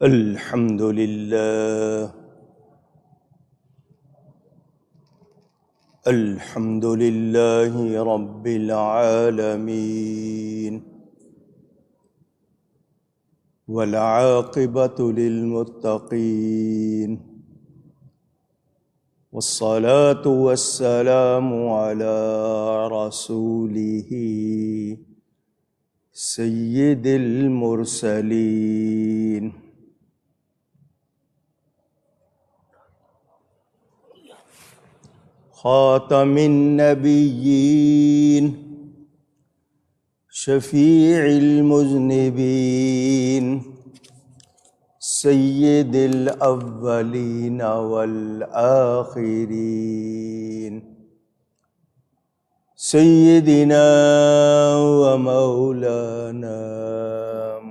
الحمد لله الحمد لله رب العالمين والعاقبة للمتقين والصلاة والسلام على رسوله سيد المرسلين خاتم النبيين شفيع المذنبين سيد الأولين والآخرين سيدنا ومولانا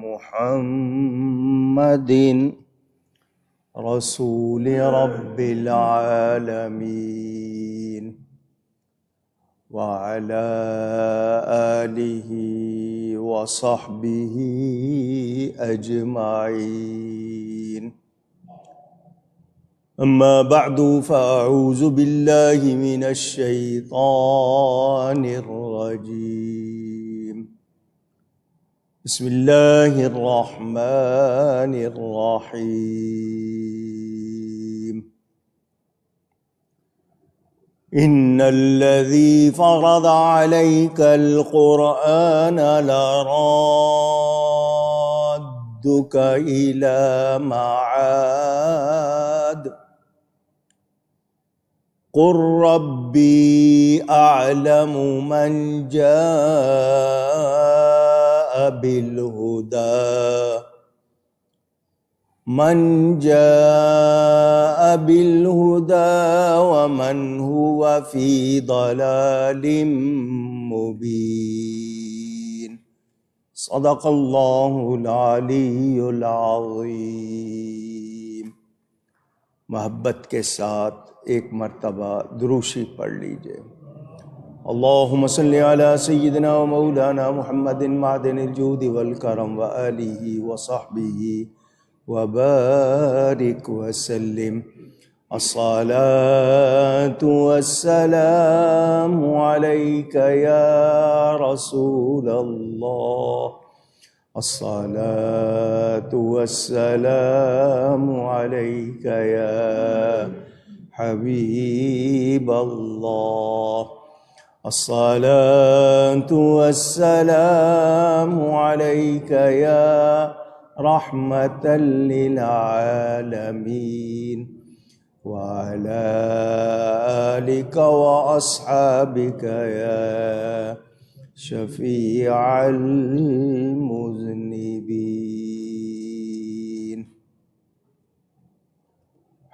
محمد رسول رب العالمين وعلى آله وصحبه أجمعين. أما بعد فأعوذ بالله من الشيطان الرجيم. بسم الله الرحمن الرحيم. إن الذي فرض عليك القرآن لرادك إلى معاد قل ربي أعلم من جاء بالهدى ومن هو في ضلال مبين. صدق الله العلی العظیم. محبت کے ساتھ ایک مرتبہ دروشی پڑھ لیجئے. اللہم صلی علی سیدنا و مولانا محمد معدن الجود والکرم وآلہ وصحبہ وبارک وسلم. الصلاة والسلام علیک یا رسول اللہ. الصلاة والسلام علیک یا حبیب اللہ. الصلاة والسلام علیک یا رحمة للعالمين وعلى آلك وأصحابك يا شفيع المذنبين.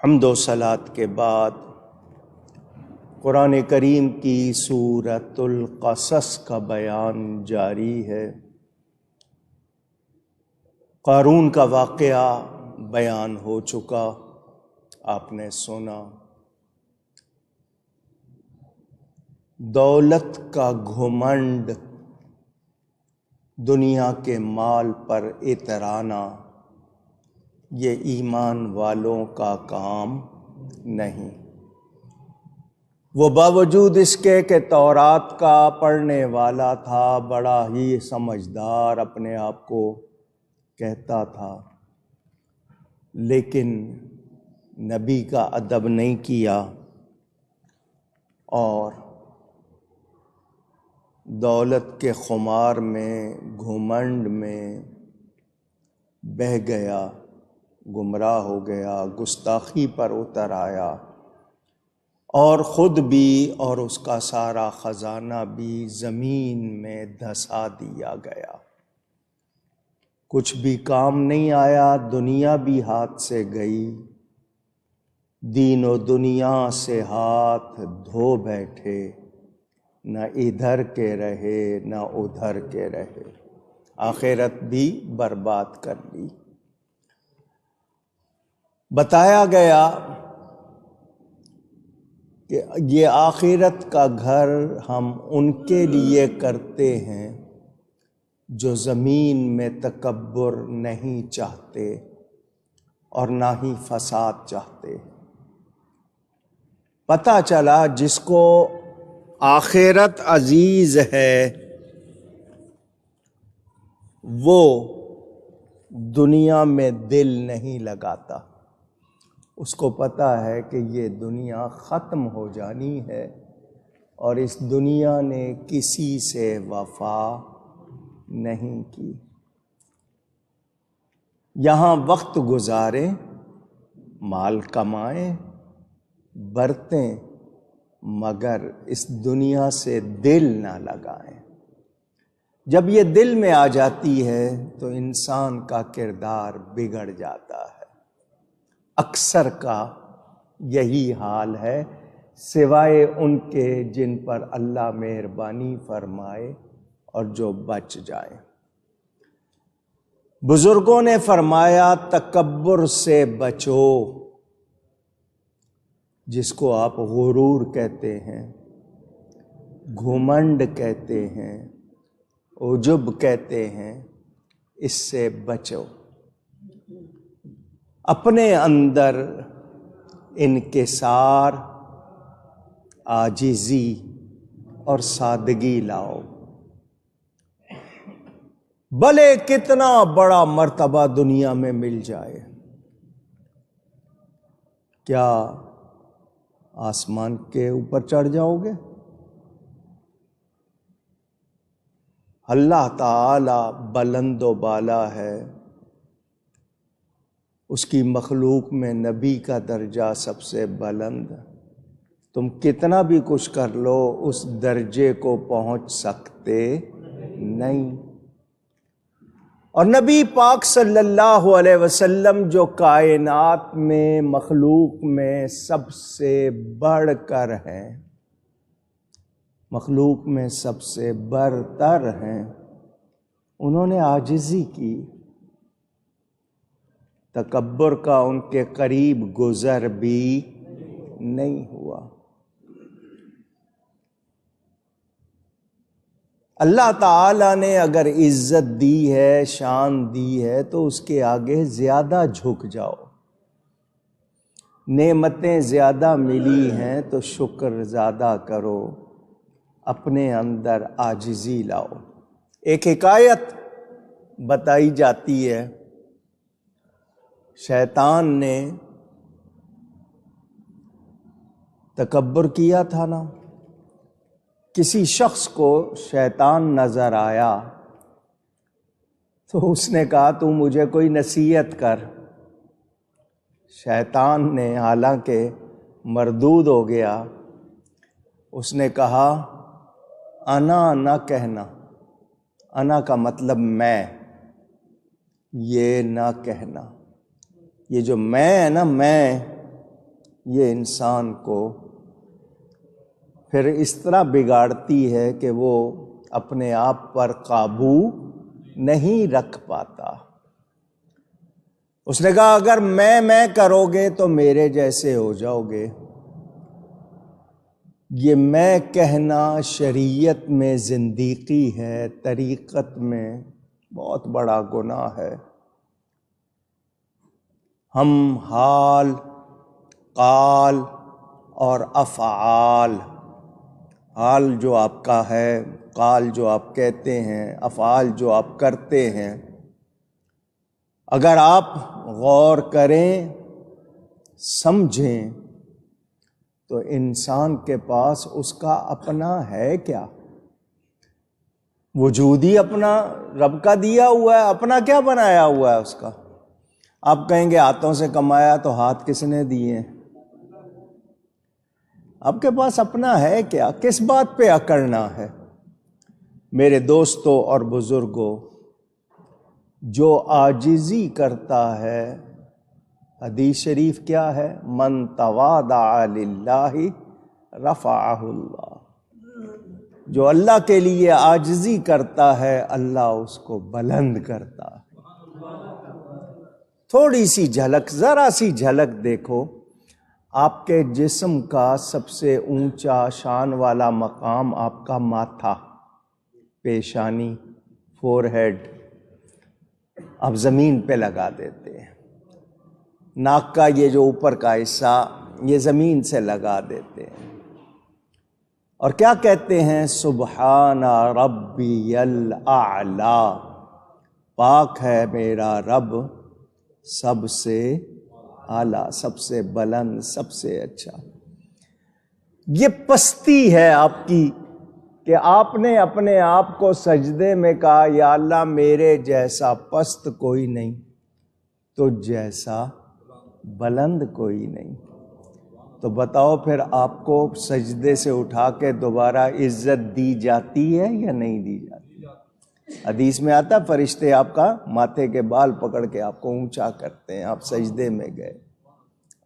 حمد و صلاۃ کے بعد قرآن کریم کی سورۃ القصص کا بیان جاری ہے. قارون کا واقعہ بیان ہو چکا، آپ نے سنا. دولت کا گھمنڈ، دنیا کے مال پر اترانا، یہ ایمان والوں کا کام نہیں. وہ باوجود اس کے کہ تورات کا پڑھنے والا تھا، بڑا ہی سمجھدار اپنے آپ کو کہتا تھا، لیکن نبی کا ادب نہیں کیا اور دولت کے خمار میں، گھمنڈ میں بہہ گیا، گمراہ ہو گیا، گستاخی پر اتر آیا، اور خود بھی اور اس کا سارا خزانہ بھی زمین میں دھسا دیا گیا. کچھ بھی کام نہیں آیا، دنیا بھی ہاتھ سے گئی، دین و دنیا سے ہاتھ دھو بیٹھے، نہ ادھر کے رہے نہ ادھر کے رہے، آخرت بھی برباد کر لی. بتایا گیا کہ یہ آخرت کا گھر ہم ان کے لیے کرتے ہیں جو زمین میں تکبر نہیں چاہتے، اور نہ ہی فساد چاہتے۔ پتہ چلا جس کو آخرت عزیز ہے وہ دنیا میں دل نہیں لگاتا۔ اس کو پتہ ہے کہ یہ دنیا ختم ہو جانی ہے اور اس دنیا نے کسی سے وفا نہیں کی۔ یہاں وقت گزاریں، مال کمائیں، برتیں، مگر اس دنیا سے دل نہ لگائیں۔ جب یہ دل میں آ جاتی ہے تو انسان کا کردار بگڑ جاتا ہے۔ اکثر کا یہی حال ہے، سوائے ان کے جن پر اللہ مہربانی فرمائے اور جو بچ جائیں۔ بزرگوں نے فرمایا تکبر سے بچو، جس کو آپ غرور کہتے ہیں، گھمنڈ کہتے ہیں، عجب کہتے ہیں، اس سے بچو۔ اپنے اندر انکسار، عاجزی اور سادگی لاؤ۔ بھلے کتنا بڑا مرتبہ دنیا میں مل جائے، کیا آسمان کے اوپر چڑھ جاؤ گے؟ اللہ تعالی بلند و بالا ہے، اس کی مخلوق میں نبی کا درجہ سب سے بلند۔ تم کتنا بھی کچھ کر لو اس درجے کو پہنچ سکتے نہیں۔ اور نبی پاک صلی اللہ علیہ وسلم جو کائنات میں مخلوق میں سب سے بڑھ کر ہیں، مخلوق میں سب سے برتر ہیں، انہوں نے عاجزی کی۔ تکبر کا ان کے قریب گزر بھی نہیں ہوا۔ اللہ تعالیٰ نے اگر عزت دی ہے، شان دی ہے، تو اس کے آگے زیادہ جھک جاؤ۔ نعمتیں زیادہ ملی ہیں تو شکر زیادہ کرو، اپنے اندر عاجزی لاؤ۔ ایک حکایت بتائی جاتی ہے، شیطان نے تکبر کیا تھا نا، کسی شخص کو شیطان نظر آیا تو اس نے کہا تو مجھے کوئی نصیحت کر۔ شیطان نے حالانکہ مردود ہو گیا، اس نے کہا انا نہ کہنا، انا کا مطلب میں، یہ نہ کہنا۔ یہ جو میں ہے نا، میں، یہ انسان کو پھر اس طرح بگاڑتی ہے کہ وہ اپنے آپ پر قابو نہیں رکھ پاتا۔ اس نے کہا اگر میں کرو گے تو میرے جیسے ہو جاؤ گے۔ یہ میں کہنا شریعت میں زندیقی ہے، طریقت میں بہت بڑا گناہ ہے۔ ہم حال، قال اور افعال، حال جو آپ کا ہے، قال جو آپ کہتے ہیں، افعال جو آپ کرتے ہیں، اگر آپ غور کریں، سمجھیں تو انسان کے پاس اس کا اپنا ہے کیا؟ وجود ہی اپنا رب کا دیا ہوا ہے، اپنا کیا بنایا ہوا ہے اس کا؟ آپ کہیں گے ہاتھوں سے کمایا، تو ہاتھ کس نے دیے؟ آپ کے پاس اپنا ہے کیا؟ کس بات پہ اکڑنا ہے؟ میرے دوستوں اور بزرگوں، جو عاجزی کرتا ہے، حدیث شریف کیا ہے؟ من تواضع للہ رفعہ اللہ۔ جو اللہ کے لیے عاجزی کرتا ہے، اللہ اس کو بلند کرتا ہے۔ تھوڑی سی جھلک، ذرا سی جھلک دیکھو، آپ کے جسم کا سب سے اونچا شان والا مقام آپ کا ماتھا، پیشانی، فور ہیڈ، آپ زمین پہ لگا دیتے ہیں۔ ناک کا یہ جو اوپر کا حصہ یہ زمین سے لگا دیتے ہیں اور کیا کہتے ہیں؟ سبحان ربی الاعلی، پاک ہے میرا رب سب سے اعلیٰ، سب سے بلند، سب سے اچھا۔ یہ پستی ہے آپ کی کہ آپ نے اپنے آپ کو سجدے میں کہا یا اللہ میرے جیسا پست کوئی نہیں، تو جیسا بلند کوئی نہیں۔ تو بتاؤ پھر آپ کو سجدے سے اٹھا کے دوبارہ عزت دی جاتی ہے یا نہیں دی جاتی؟ حدیث میں آتا فرشتے آپ کا ماتھے کے بال پکڑ کے آپ کو اونچا کرتے ہیں، آپ سجدے میں گئے،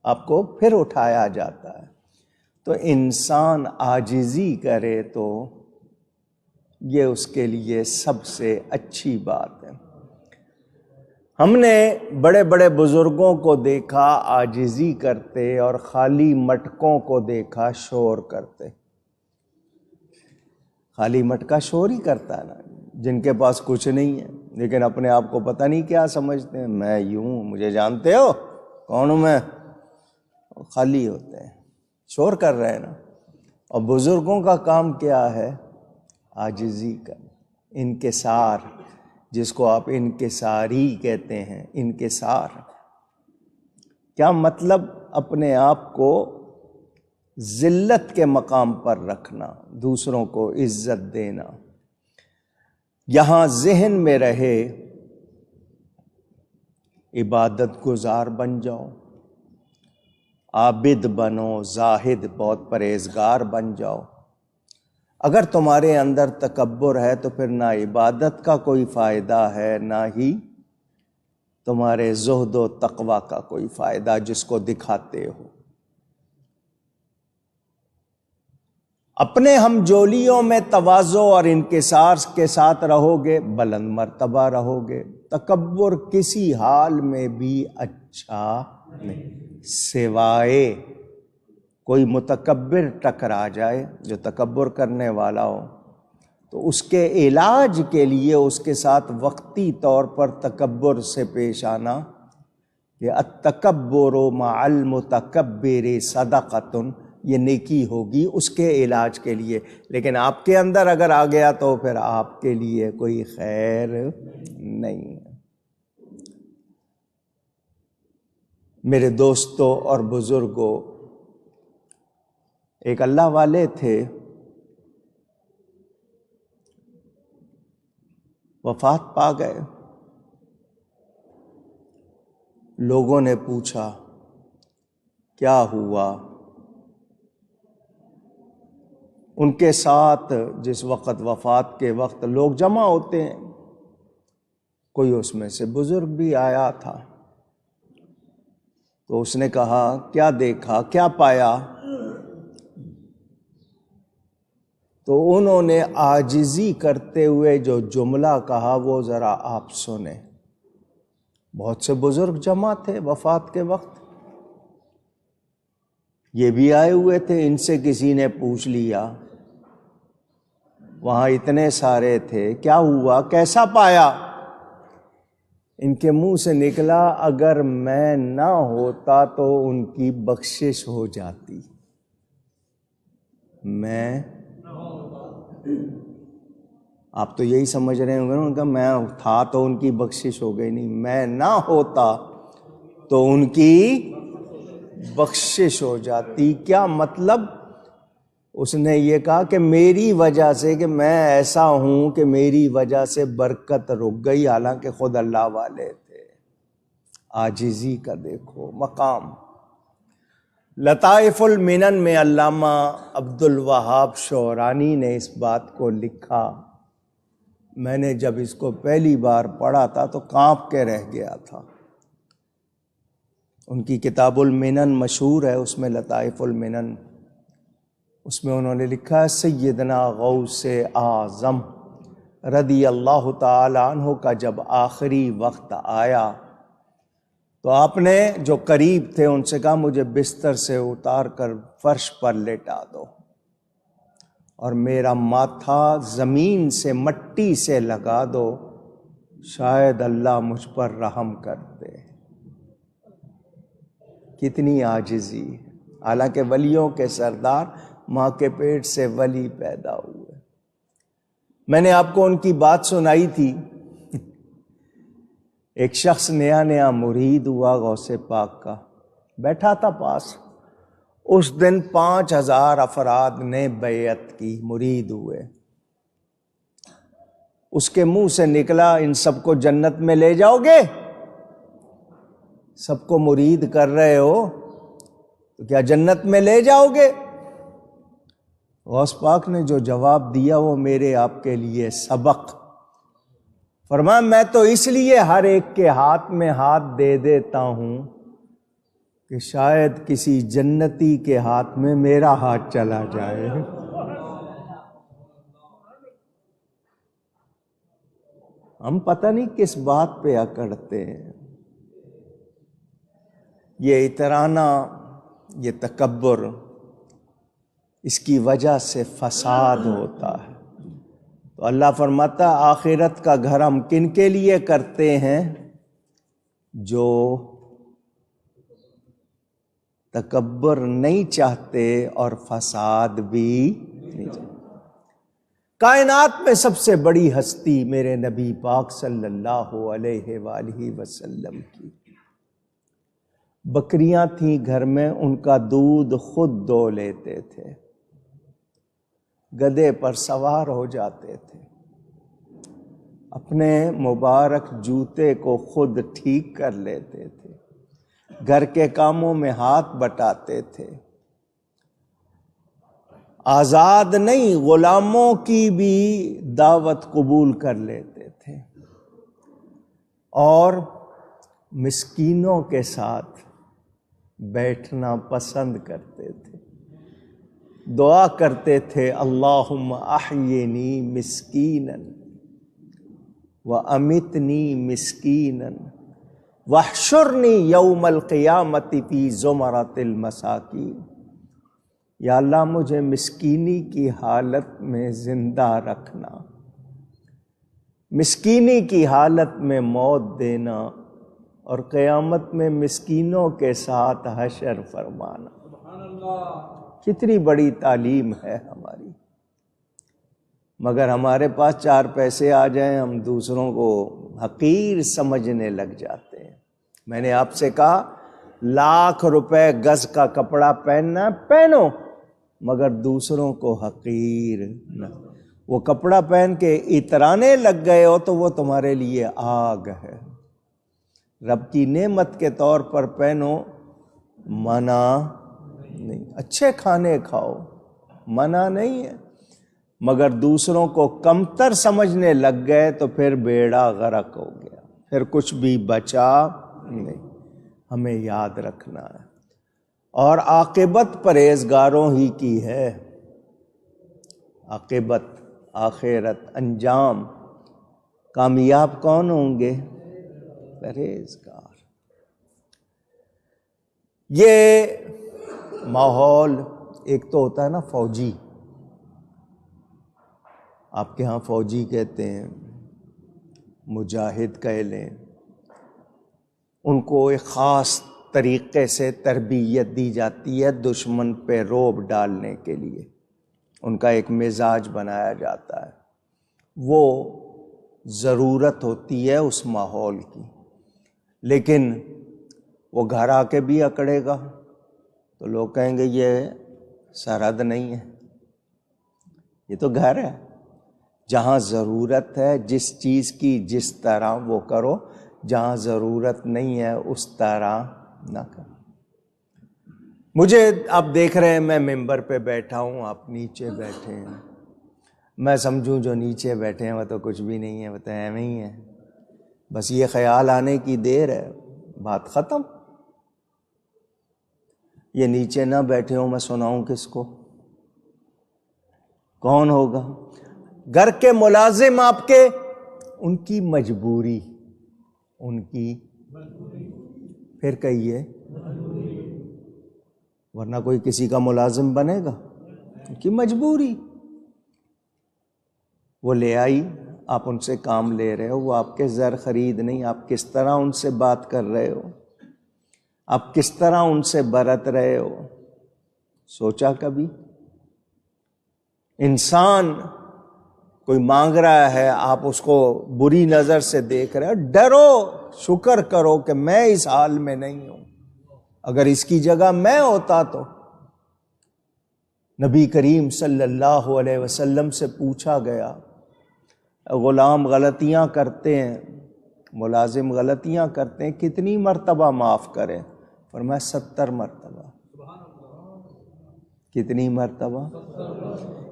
آپ کو پھر اٹھایا جاتا ہے۔ تو انسان عاجزی کرے تو یہ اس کے لیے سب سے اچھی بات ہے۔ ہم نے بڑے بڑے بزرگوں کو دیکھا عاجزی کرتے اور خالی مٹکوں کو دیکھا شور کرتے۔ خالی مٹکا شور ہی کرتا ہے نا، جن کے پاس کچھ نہیں ہے لیکن اپنے آپ کو پتہ نہیں کیا سمجھتے ہیں، میں یوں، مجھے جانتے ہو کون ہوں میں، خالی ہوتے ہیں، شور کر رہے ہیں نا۔ اور بزرگوں کا کام کیا ہے؟ عاجزی کا، انکسار، جس کو آپ انکساری کہتے ہیں، انکسار۔ کیا مطلب؟ اپنے آپ کو ذلت کے مقام پر رکھنا، دوسروں کو عزت دینا۔ یہاں ذہن میں رہے عبادت گزار بن جاؤ، عابد بنو، زاہد، بہت پرہیزگار بن جاؤ۔ اگر تمہارے اندر تکبر ہے تو پھر نہ عبادت کا کوئی فائدہ ہے، نہ ہی تمہارے زہد و تقوی کا کوئی فائدہ جس کو دکھاتے ہو۔ اپنے ہم جولیوں میں تواضع اور انکسار کے ساتھ رہو گے، بلند مرتبہ رہو گے۔ تکبر کسی حال میں بھی اچھا نہیں، سوائے کوئی متکبر ٹکرا جائے جو تکبر کرنے والا ہو تو اس کے علاج کے لیے اس کے ساتھ وقتی طور پر تکبر سے پیش آنا، کہ التکبر مع المتکبر صدقۃ، یہ نیکی ہوگی اس کے علاج کے لیے۔ لیکن آپ کے اندر اگر آ گیا تو پھر آپ کے لیے کوئی خیر نہیں ہے۔ میرے دوستوں اور بزرگوں، ایک اللہ والے تھے، وفات پا گئے۔ لوگوں نے پوچھا کیا ہوا؟ ان کے ساتھ جس وقت وفات کے وقت لوگ جمع ہوتے ہیں، کوئی اس میں سے بزرگ بھی آیا تھا، تو اس نے کہا کیا دیکھا، کیا پایا؟ تو انہوں نے عاجزی کرتے ہوئے جو جملہ کہا وہ ذرا آپ سنیں۔ بہت سے بزرگ جمع تھے وفات کے وقت، یہ بھی آئے ہوئے تھے، ان سے کسی نے پوچھ لیا، وہاں اتنے سارے تھے، کیا ہوا، کیسا پایا؟ ان کے منہ سے نکلا اگر میں نہ ہوتا تو ان کی بخشش ہو جاتی۔ میں، آپ تو یہی سمجھ رہے ہوں گے نا، ان کا میں تھا تو ان کی بخشش ہو گئی، نہیں، میں نہ ہوتا تو ان کی بخشش ہو جاتی۔ کیا مطلب؟ اس نے یہ کہا کہ میری وجہ سے، کہ میں ایسا ہوں کہ میری وجہ سے برکت رک گئی، حالانکہ خود اللہ والے تھے۔ عاجزی کا دیکھو مقام۔ لطائف المنن میں علامہ عبد الوہاب شعرانی نے اس بات کو لکھا، میں نے جب اس کو پہلی بار پڑھا تھا تو کانپ کے رہ گیا تھا۔ ان کی کتاب المنن مشہور ہے، اس میں لطائف المنن، اس میں انہوں نے لکھا ہے سیدنا غوث اعظم رضی اللہ تعالی عنہ کا جب آخری وقت آیا تو آپ نے جو قریب تھے ان سے کہا مجھے بستر سے اتار کر فرش پر لیٹا دو اور میرا ماتھا زمین سے، مٹی سے لگا دو، شاید اللہ مجھ پر رحم کر دے۔ کتنی عاجزی ہے، حالانکہ ولیوں کے سردار ماں کے پیٹ سے ولی پیدا ہوئے۔ میں نے آپ کو ان کی بات سنائی تھی، ایک شخص نیا نیا مرید ہوا غوث پاک کا، بیٹھا تھا پاس، اس دن 5000 افراد نے بیعت کی، مرید ہوئے۔ اس کے منہ سے نکلا ان سب کو جنت میں لے جاؤ گے؟ سب کو مرید کر رہے ہو تو کیا جنت میں لے جاؤ گے؟ غوث پاک نے جو جواب دیا وہ میرے آپ کے لیے سبق۔ فرمایا میں تو اس لیے ہر ایک کے ہاتھ میں ہاتھ دے دیتا ہوں کہ شاید کسی جنتی کے ہاتھ میں میرا ہاتھ چلا جائے۔ ہم پتہ نہیں کس بات پہ اکڑتے ہیں۔ یہ اترانا، یہ تکبر، اس کی وجہ سے فساد ہوتا ہے۔ تو اللہ فرماتا آخرت کا گھر ہم کن کے لیے کرتے ہیں؟ جو تکبر نہیں چاہتے اور فساد بھی نہیں چاہتے۔ کائنات میں سب سے بڑی ہستی میرے نبی پاک صلی اللہ علیہ وآلہ وسلم کی، بکریاں تھیں گھر میں، ان کا دودھ خود دو لیتے تھے، گدھے پر سوار ہو جاتے تھے، اپنے مبارک جوتے کو خود ٹھیک کر لیتے تھے، گھر کے کاموں میں ہاتھ بٹاتے تھے، آزاد نہیں غلاموں کی بھی دعوت قبول کر لیتے تھے، اور مسکینوں کے ساتھ بیٹھنا پسند کرتے تھے، دعا کرتے تھے اللہم احیینی مسکینا وامیتنی مسکینا واحشرنی یوم القیامت فی زمرۃ المساکین۔ یا اللہ مجھے مسکینی کی حالت میں زندہ رکھنا، مسکینی کی حالت میں موت دینا، اور قیامت میں مسکینوں کے ساتھ حشر فرمانا۔ کتنی بڑی تعلیم ہے ہماری، مگر ہمارے پاس 4 پیسے آ جائیں ہم دوسروں کو حقیر سمجھنے لگ جاتے ہیں۔ میں نے آپ سے کہا لاکھ روپے گز کا کپڑا پہننا پہنو، مگر دوسروں کو حقیر نہ۔ وہ کپڑا پہن کے اترانے لگ گئے ہو تو وہ تمہارے لیے آگ ہے۔ رب کی نعمت کے طور پر پہنو، منع نہیں، اچھے کھانے کھاؤ، منع نہیں ہے، مگر دوسروں کو کمتر سمجھنے لگ گئے تو پھر بیڑا غرق ہو گیا، پھر کچھ بھی بچا نہیں۔ ہمیں یاد رکھنا ہے، اور عاقبت پرہیزگاروں ہی کی ہے، عاقبت، آخرت، انجام، کامیاب کون ہوں گے؟ پرہیزگار۔ یہ ماحول ایک تو ہوتا ہے نا فوجی، آپ کے ہاں فوجی کہتے ہیں، مجاہد کہہ لیں، ان کو ایک خاص طریقے سے تربیت دی جاتی ہے دشمن پہ رعب ڈالنے کے لیے، ان کا ایک مزاج بنایا جاتا ہے، وہ ضرورت ہوتی ہے اس ماحول کی۔ لیکن وہ گھر آ کے بھی اکڑے گا تو لوگ کہیں گے یہ سرحد نہیں ہے، یہ تو گھر ہے۔ جہاں ضرورت ہے جس چیز کی جس طرح وہ کرو، جہاں ضرورت نہیں ہے اس طرح نہ کرو۔ مجھے آپ دیکھ رہے ہیں میں ممبر پہ بیٹھا ہوں، آپ نیچے بیٹھے ہیں، میں سمجھوں جو نیچے بیٹھے ہیں وہ تو کچھ بھی نہیں ہے، وہ تو ایویں ہی ہے، بس یہ خیال آنے کی دیر ہے، بات ختم۔ یہ نیچے نہ بیٹھے ہوں میں سناؤں کس کو؟ کون ہوگا؟ گھر کے ملازم آپ کے، ان کی مجبوری، ان کی پھر کہیے، ورنہ کوئی کسی کا ملازم بنے گا؟ ان کی مجبوری، وہ لے آئی، آپ ان سے کام لے رہے ہو، وہ آپ کے زر خرید نہیں، آپ کس طرح ان سے بات کر رہے ہو۔ آپ کس طرح ان سے برت رہے ہو؟ سوچا کبھی؟ انسان کوئی مانگ رہا ہے، آپ اس کو بری نظر سے دیکھ رہے ہو، ڈرو، شکر کرو کہ میں اس حال میں نہیں ہوں، اگر اس کی جگہ میں ہوتا تو۔ نبی کریم صلی اللہ علیہ وسلم سے پوچھا گیا، غلام غلطیاں کرتے ہیں، ملازم غلطیاں کرتے ہیں، کتنی مرتبہ معاف کریں؟ فرمایا 70 مرتبہ۔ کتنی مرتبہ؟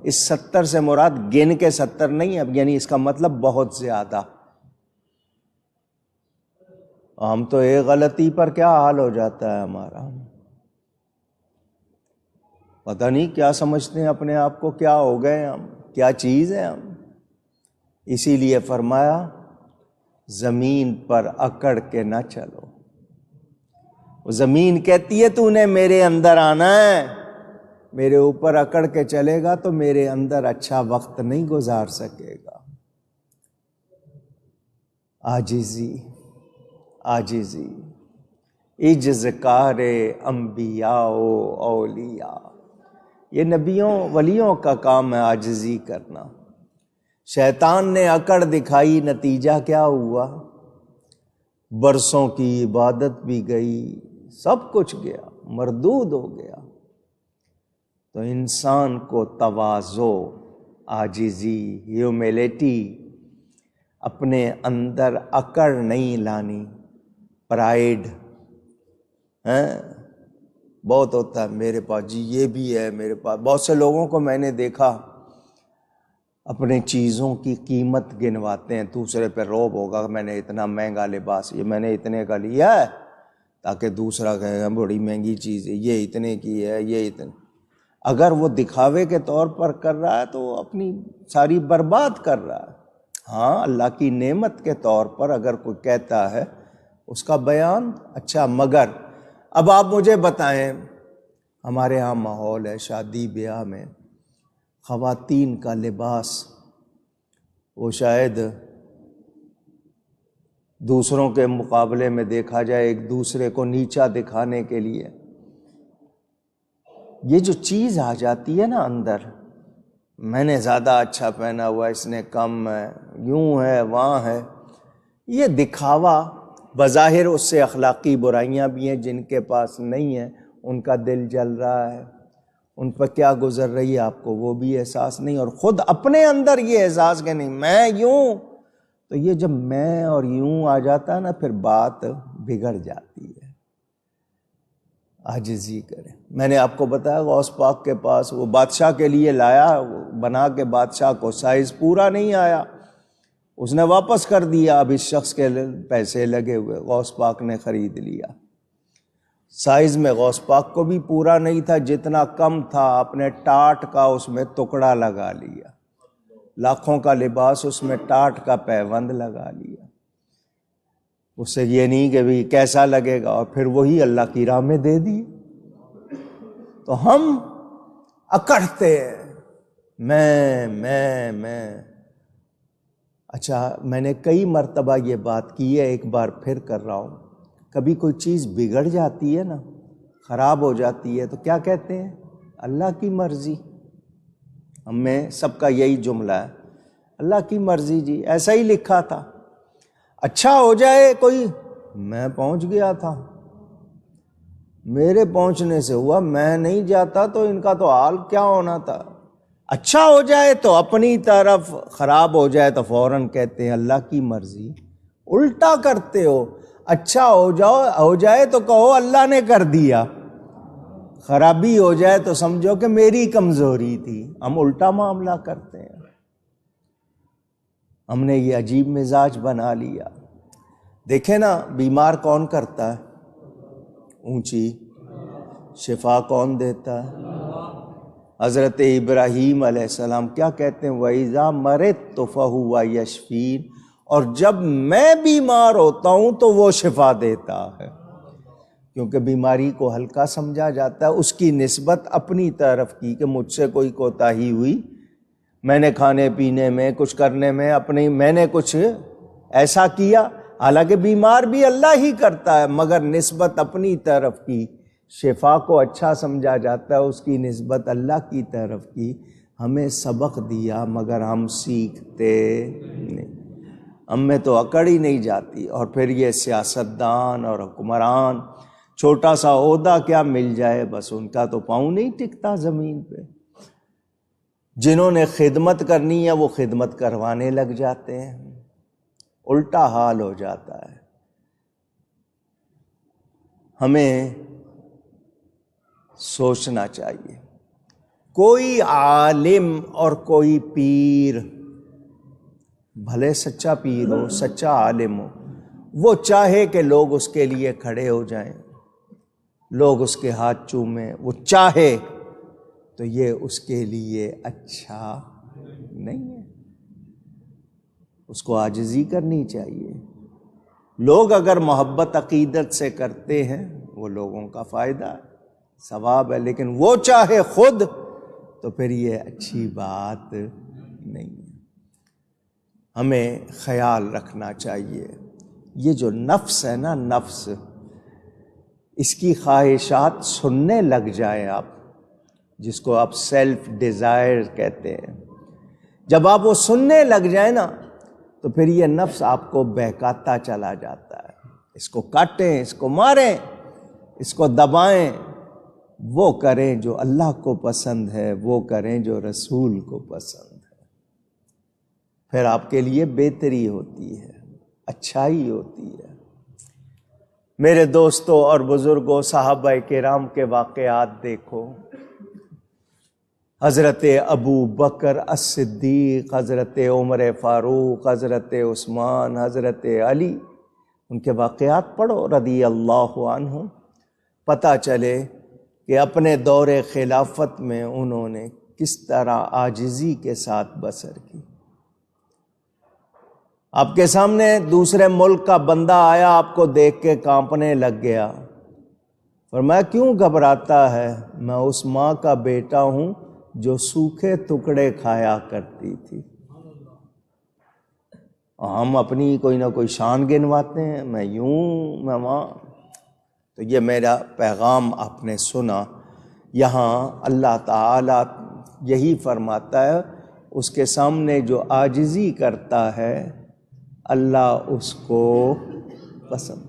اس 70 سے مراد گن کے 70 نہیں ہے، یعنی اس کا مطلب بہت زیادہ۔ ہم تو ایک غلطی پر کیا حال ہو جاتا ہے ہمارا، پتہ نہیں کیا سمجھتے ہیں اپنے آپ کو، کیا ہو گئے ہم، کیا چیز ہے ہم۔ اسی لیے فرمایا زمین پر اکڑ کے نہ چلو۔ وہ زمین کہتی ہے تو نے میرے اندر آنا ہے، میرے اوپر اکڑ کے چلے گا تو میرے اندر اچھا وقت نہیں گزار سکے گا۔ عاجزی، عاجزی، عجز کار انبیاء و اولیاء، یہ نبیوں ولیوں کا کام ہے عاجزی کرنا۔ شیطان نے اکڑ دکھائی، نتیجہ کیا ہوا؟ برسوں کی عبادت بھی گئی، سب کچھ گیا، مردود ہو گیا۔ تو انسان کو تواضع، عاجزی، ہیوملٹی، اپنے اندر اکڑ نہیں لانی، پرائیڈ بہت ہوتا ہے، میرے پاس جی یہ بھی ہے، میرے پاس۔ بہت سے لوگوں کو میں نے دیکھا اپنے چیزوں کی قیمت گنواتے ہیں، دوسرے پہ روب ہوگا میں نے اتنا مہنگا لباس، یہ میں نے اتنے کا لیا ہے، تاکہ دوسرا کہے گا بڑی مہنگی چیز ہے، یہ اتنے کی ہے، یہ اتنے۔ اگر وہ دکھاوے کے طور پر کر رہا ہے تو وہ اپنی ساری برباد کر رہا ہے۔ ہاں، اللہ کی نعمت کے طور پر اگر کوئی کہتا ہے اس کا بیان اچھا۔ مگر اب آپ مجھے بتائیں، ہمارے ہاں ماحول ہے شادی بیاہ میں، خواتین کا لباس وہ شاید دوسروں کے مقابلے میں دیکھا جائے ایک دوسرے کو نیچا دکھانے کے لیے، یہ جو چیز آ جاتی ہے نا اندر، میں نے زیادہ اچھا پہنا ہوا، اس نے کم ہے، یوں ہے، وہاں ہے، یہ دکھاوا بظاہر اس سے اخلاقی برائیاں بھی ہیں، جن کے پاس نہیں ہیں ان کا دل جل رہا ہے، ان پر کیا گزر رہی ہے آپ کو وہ بھی احساس نہیں، اور خود اپنے اندر یہ احساس کہ نہیں میں یوں، تو یہ جب میں اور یوں آ جاتا ہے نا پھر بات بگڑ جاتی ہے۔ عاجزی کریں۔ میں نے آپ کو بتایا غوث پاک کے پاس وہ بادشاہ کے لیے لایا، بنا کے بادشاہ کو سائز پورا نہیں آیا، اس نے واپس کر دیا، اب اس شخص کے پیسے لگے ہوئے، غوث پاک نے خرید لیا۔ سائز میں غوث پاک کو بھی پورا نہیں تھا، جتنا کم تھا اپنے ٹاٹ کا اس میں ٹکڑا لگا لیا، لاکھوں کا لباس اس میں ٹاٹ کا پیوند لگا لیا، اس سے یہ نہیں کہ بھی کیسا لگے گا، اور پھر وہی اللہ کی راہ میں دے دی۔ تو ہم اکڑتے ہیں، میں اچھا، میں نے کئی مرتبہ یہ بات کی ہے، ایک بار پھر کر رہا ہوں، کبھی کوئی چیز بگڑ جاتی ہے نا، خراب ہو جاتی ہے تو کیا کہتے ہیں؟ اللہ کی مرضی۔ ہم میں سب کا یہی جملہ ہے، اللہ کی مرضی جی، ایسا ہی لکھا تھا۔ اچھا ہو جائے کوئی، میں پہنچ گیا تھا، میرے پہنچنے سے ہوا، میں نہیں جاتا تو ان کا تو حال کیا ہونا تھا۔ اچھا ہو جائے تو اپنی طرف، خراب ہو جائے تو فوراً کہتے ہیں اللہ کی مرضی۔ الٹا کرتے ہو، اچھا ہو جائے تو کہو اللہ نے کر دیا، خرابی ہو جائے تو سمجھو کہ میری کمزوری تھی۔ ہم الٹا معاملہ کرتے ہیں، ہم نے یہ عجیب مزاج بنا لیا۔ دیکھیں نا، بیمار کون کرتا ہے اونچی، شفا کون دیتا ہے؟ حضرت ابراہیم علیہ السلام کیا کہتے ہیں؟ وَإِذَا مَرِضْتُ فَهُوَ يَشْفِينِ، اور جب میں بیمار ہوتا ہوں تو وہ شفا دیتا ہے، کیونکہ بیماری کو ہلکا سمجھا جاتا ہے، اس کی نسبت اپنی طرف کی کہ مجھ سے کوئی کوتاہی ہوئی، میں نے کھانے پینے میں کچھ کرنے میں میں نے کچھ ایسا کیا، حالانکہ بیمار بھی اللہ ہی کرتا ہے، مگر نسبت اپنی طرف کی شفا کو اچھا سمجھا جاتا ہے، اس کی نسبت اللہ کی طرف کی۔ ہمیں سبق دیا مگر ہم سیکھتے نہیں، ہم میں تو اکڑ ہی نہیں جاتی۔ اور پھر یہ سیاستدان اور حکمران چھوٹا سا عہدہ کیا مل جائے، بس ان کا تو پاؤں نہیں ٹکتا زمین پہ۔ جنہوں نے خدمت کرنی ہے وہ خدمت کروانے لگ جاتے ہیں، الٹا حال ہو جاتا ہے۔ ہمیں سوچنا چاہیے، کوئی عالم اور کوئی پیر، بھلے سچا پیر ہو، سچا عالم ہو، وہ چاہے کہ لوگ اس کے لیے کھڑے ہو جائیں، لوگ اس کے ہاتھ چومیں، وہ چاہے تو یہ اس کے لیے اچھا نہیں ہے۔ اس کو عاجزی کرنی چاہیے۔ لوگ اگر محبت عقیدت سے کرتے ہیں وہ لوگوں کا فائدہ ہے، ثواب ہے، لیکن وہ چاہے خود تو پھر یہ اچھی بات نہیں ہے۔ ہمیں خیال رکھنا چاہیے، یہ جو نفس ہے نا، نفس، اس کی خواہشات سننے لگ جائیں آپ، جس کو آپ سیلف ڈیزائر کہتے ہیں، جب آپ وہ سننے لگ جائیں نا تو پھر یہ نفس آپ کو بہکاتا چلا جاتا ہے۔ اس کو کاٹیں، اس کو ماریں، اس کو دبائیں، وہ کریں جو اللہ کو پسند ہے، وہ کریں جو رسول کو پسند ہے، پھر آپ کے لیے بہتری ہوتی ہے، اچھائی ہوتی ہے۔ میرے دوستوں اور بزرگوں، صحابہ کرام کے واقعات دیکھو، حضرت ابو بکر الصدیق، حضرت عمر فاروق، حضرت عثمان، حضرت علی، ان کے واقعات پڑھو رضی اللہ عنہ، پتہ چلے کہ اپنے دور خلافت میں انہوں نے کس طرح عاجزی کے ساتھ بسر کی۔ آپ کے سامنے دوسرے ملک کا بندہ آیا، آپ کو دیکھ کے کانپنے لگ گیا، فرمایا کیوں گھبراتا ہے؟ میں اس ماں کا بیٹا ہوں جو سوکھے ٹکڑے کھایا کرتی تھی۔ ہم اپنی کوئی نہ کوئی شان گنواتے ہیں، میں یوں، میں وہاں۔ تو یہ میرا پیغام آپ نے سنا، یہاں اللہ تعالیٰ یہی فرماتا ہے، اس کے سامنے جو عاجزی کرتا ہے اللہ اس کو پسند۔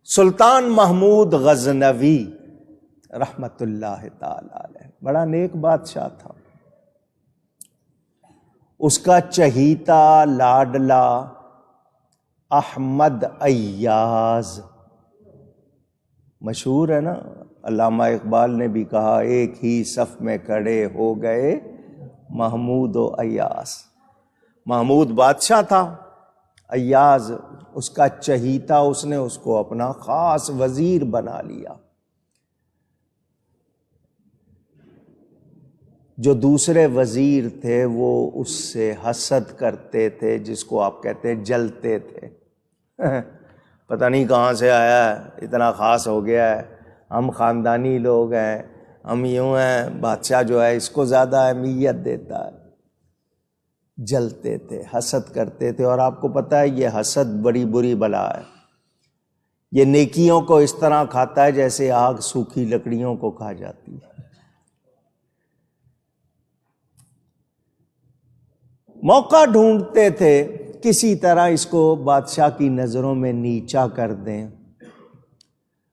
سلطان محمود غزنوی رحمت اللہ تعالی علیہ بڑا نیک بادشاہ تھا، اس کا چہیتا لاڈلا احمد ایاز مشہور ہے نا، علامہ اقبال نے بھی کہا ایک ہی صف میں کھڑے ہو گئے محمود و ایاز۔ محمود بادشاہ تھا، ایاز اس کا چہیتا، اس نے اس کو اپنا خاص وزیر بنا لیا۔ جو دوسرے وزیر تھے وہ اس سے حسد کرتے تھے، جس کو آپ کہتے ہیں جلتے تھے، پتہ نہیں کہاں سے آیا ہے، اتنا خاص ہو گیا ہے، ہم خاندانی لوگ ہیں، ہم یوں ہیں، بادشاہ جو ہے اس کو زیادہ اہمیت دیتا ہے۔ جلتے تھے، حسد کرتے تھے، اور آپ کو پتہ ہے یہ حسد بڑی بری بلا ہے، یہ نیکیوں کو اس طرح کھاتا ہے جیسے آگ سوکھی لکڑیوں کو کھا جاتی ہے۔ موقع ڈھونڈتے تھے کسی طرح اس کو بادشاہ کی نظروں میں نیچا کر دیں،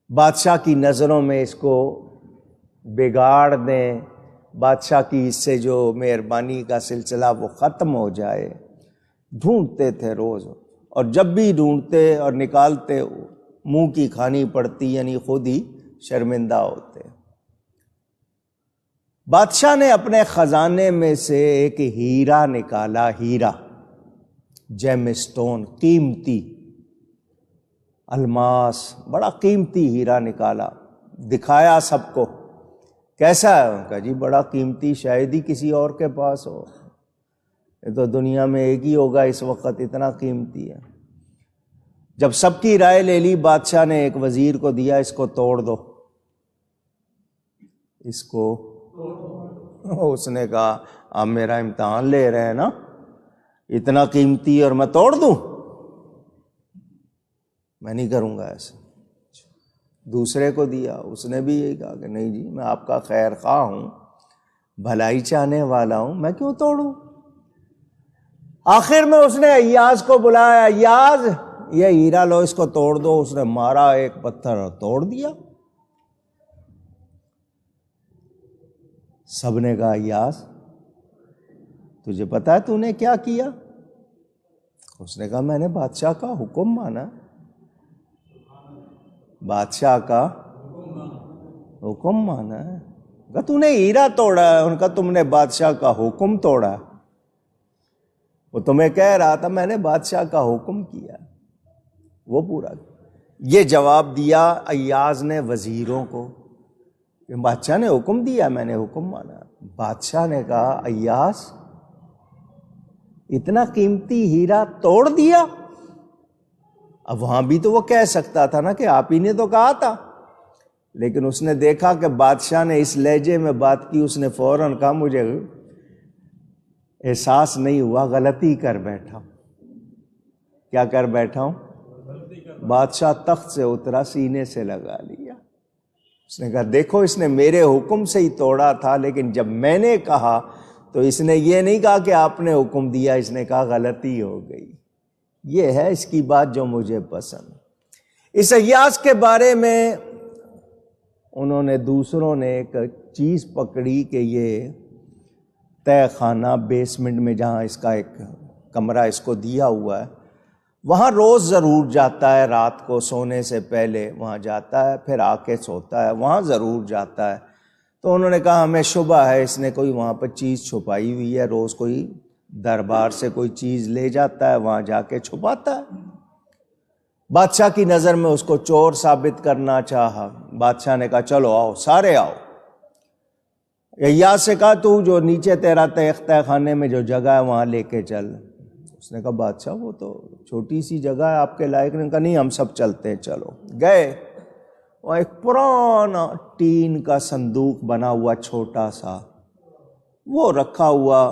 بادشاہ کی نظروں میں اس کو بگاڑ دیں، بادشاہ کی اس سے جو مہربانی کا سلسلہ وہ ختم ہو جائے۔ ڈھونڈتے تھے روز، اور جب بھی ڈھونڈتے اور نکالتے منہ کی کھانی پڑتی، یعنی خود ہی شرمندہ ہوتے۔ بادشاہ نے اپنے خزانے میں سے ایک ہیرا نکالا، ہیرا، جیم اسٹون، قیمتی الماس، بڑا قیمتی ہیرا نکالا، دکھایا سب کو، کیسا ہے؟ ان کا جی بڑا قیمتی، شاید ہی کسی اور کے پاس ہو، یہ تو دنیا میں ایک ہی ہوگا اس وقت، اتنا قیمتی ہے۔ جب سب کی رائے لے لی، بادشاہ نے ایک وزیر کو دیا، اس کو توڑ دو، اس کو۔ اس نے کہا آپ میرا امتحان لے رہے ہیں نا، اتنا قیمتی اور میں توڑ دوں؟ میں نہیں کروں گا ایسا۔ دوسرے کو دیا، اس نے بھی یہی کہا کہ نہیں جی میں آپ کا خیر خواہ ہوں، بھلائی چاہنے والا ہوں، میں کیوں توڑوں؟ آخر میں اس نے ایاز کو بلایا، ایاز یہ ہیرا لو، اس کو توڑ دو۔ اس نے مارا ایک پتھر اور توڑ دیا۔ سب نے کہا ایاز تجھے پتا ہے تو نے کیا کیا؟ اس نے کہا میں نے بادشاہ کا حکم مانا، بادشاہ کا حکم مانا ہے۔ کہا تو نے ہیرا توڑا ہے؟ ان کا تم نے بادشاہ کا حکم توڑا؟ وہ تمہیں کہہ رہا تھا میں نے بادشاہ کا حکم کیا، وہ پورا کیا۔ یہ جواب دیا ایاز نے وزیروں کو کہ بادشاہ نے حکم دیا، میں نے حکم مانا۔ بادشاہ نے کہا ایاز اتنا قیمتی ہیرا توڑ دیا؟ اب وہاں بھی تو وہ کہہ سکتا تھا نا کہ آپ ہی نے تو کہا تھا، لیکن اس نے دیکھا کہ بادشاہ نے اس لہجے میں بات کی، اس نے فوراً کہا مجھے احساس نہیں ہوا، غلطی کر بیٹھا ہوں۔ کیا کر بیٹھا ہوں؟ بادشاہ تخت سے اترا، سینے سے لگا لیا۔ اس نے کہا دیکھو اس نے میرے حکم سے ہی توڑا تھا، لیکن جب میں نے کہا تو اس نے یہ نہیں کہا کہ آپ نے حکم دیا، اس نے کہا غلطی ہو گئی۔ یہ ہے اس کی بات جو مجھے پسند۔ اس ایاز کے بارے میں انہوں نے دوسروں نے ایک چیز پکڑی کہ یہ تہ خانہ بیسمنٹ میں جہاں اس کا ایک کمرہ اس کو دیا ہوا ہے، وہاں روز ضرور جاتا ہے، رات کو سونے سے پہلے وہاں جاتا ہے، پھر آ کے سوتا ہے، وہاں ضرور جاتا ہے۔ تو انہوں نے کہا ہمیں شبہ ہے اس نے کوئی وہاں پر چیز چھپائی ہوئی ہے، روز کوئی دربار سے کوئی چیز لے جاتا ہے، وہاں جا کے چھپاتا ہے۔ بادشاہ کی نظر میں اس کو چور ثابت کرنا چاہا۔ بادشاہ نے کہا چلو آؤ، سارے آؤ۔ ایاز سے کہا تو جو نیچے تیرا تہ خانے میں جو جگہ ہے وہاں لے کے چل۔ اس نے کہا بادشاہ وہ تو چھوٹی سی جگہ ہے، آپ کے لائق نہیں۔ کہا نہیں ہم سب چلتے ہیں، چلو۔ گئے، وہاں ایک پرانا ٹین کا صندوق بنا ہوا چھوٹا سا، وہ رکھا ہوا۔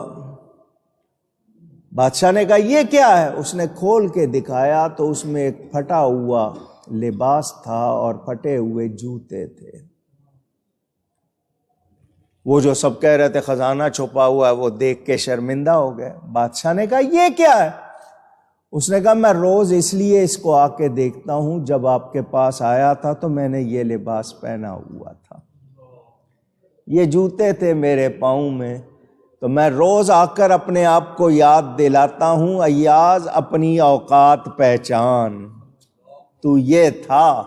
بادشاہ نے کہا یہ کیا ہے؟ اس نے کھول کے دکھایا تو اس میں ایک پھٹا ہوا لباس تھا اور پھٹے ہوئے جوتے تھے۔ وہ جو سب کہہ رہے تھے خزانہ چھپا ہوا ہے وہ دیکھ کے شرمندہ ہو گئے۔ بادشاہ نے کہا یہ کیا ہے؟ اس نے کہا میں روز اس لیے اس کو آ کے دیکھتا ہوں، جب آپ کے پاس آیا تھا تو میں نے یہ لباس پہنا ہوا تھا، یہ جوتے تھے میرے پاؤں میں، تو میں روز آ کر اپنے آپ کو یاد دلاتا ہوں ایاز اپنی اوقات پہچان، تو یہ تھا۔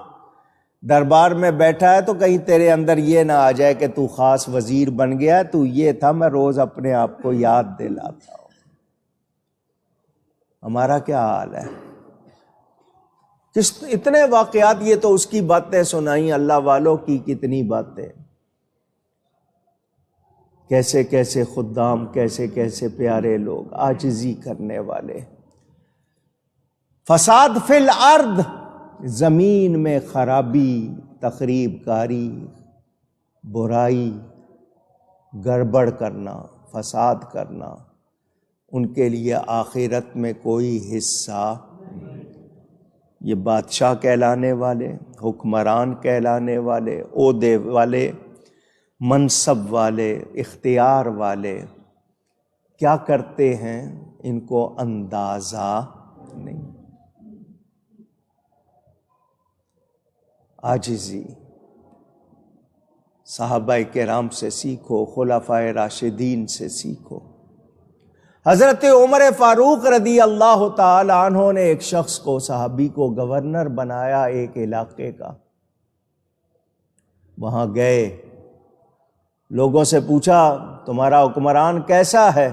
دربار میں بیٹھا ہے تو کہیں تیرے اندر یہ نہ آ جائے کہ تو خاص وزیر بن گیا ہے، تو یہ تھا، میں روز اپنے آپ کو یاد دلاتا ہوں۔ ہمارا کیا حال ہے؟ اتنے واقعات، یہ تو اس کی باتیں سنائیں، اللہ والوں کی کتنی باتیں، کیسے کیسے خدام، کیسے کیسے پیارے لوگ، عاجزی کرنے والے۔ فساد فی الارض، زمین میں خرابی، تخریب کاری، برائی، گڑبڑ کرنا، فساد کرنا، ان کے لیے آخرت میں کوئی حصہ نہیں۔ یہ بادشاہ کہلانے والے، حکمران کہلانے والے، عہدے والے، منصب والے، اختیار والے کیا کرتے ہیں ان کو اندازہ نہیں۔ عاجزی، صحابہ کرام سے سیکھو، خلفائے راشدین سے سیکھو۔ حضرت عمر فاروق رضی اللہ تعالی عنہ نے ایک شخص کو، صحابی کو گورنر بنایا ایک علاقے کا۔ وہاں گئے، لوگوں سے پوچھا تمہارا حکمران کیسا ہے؟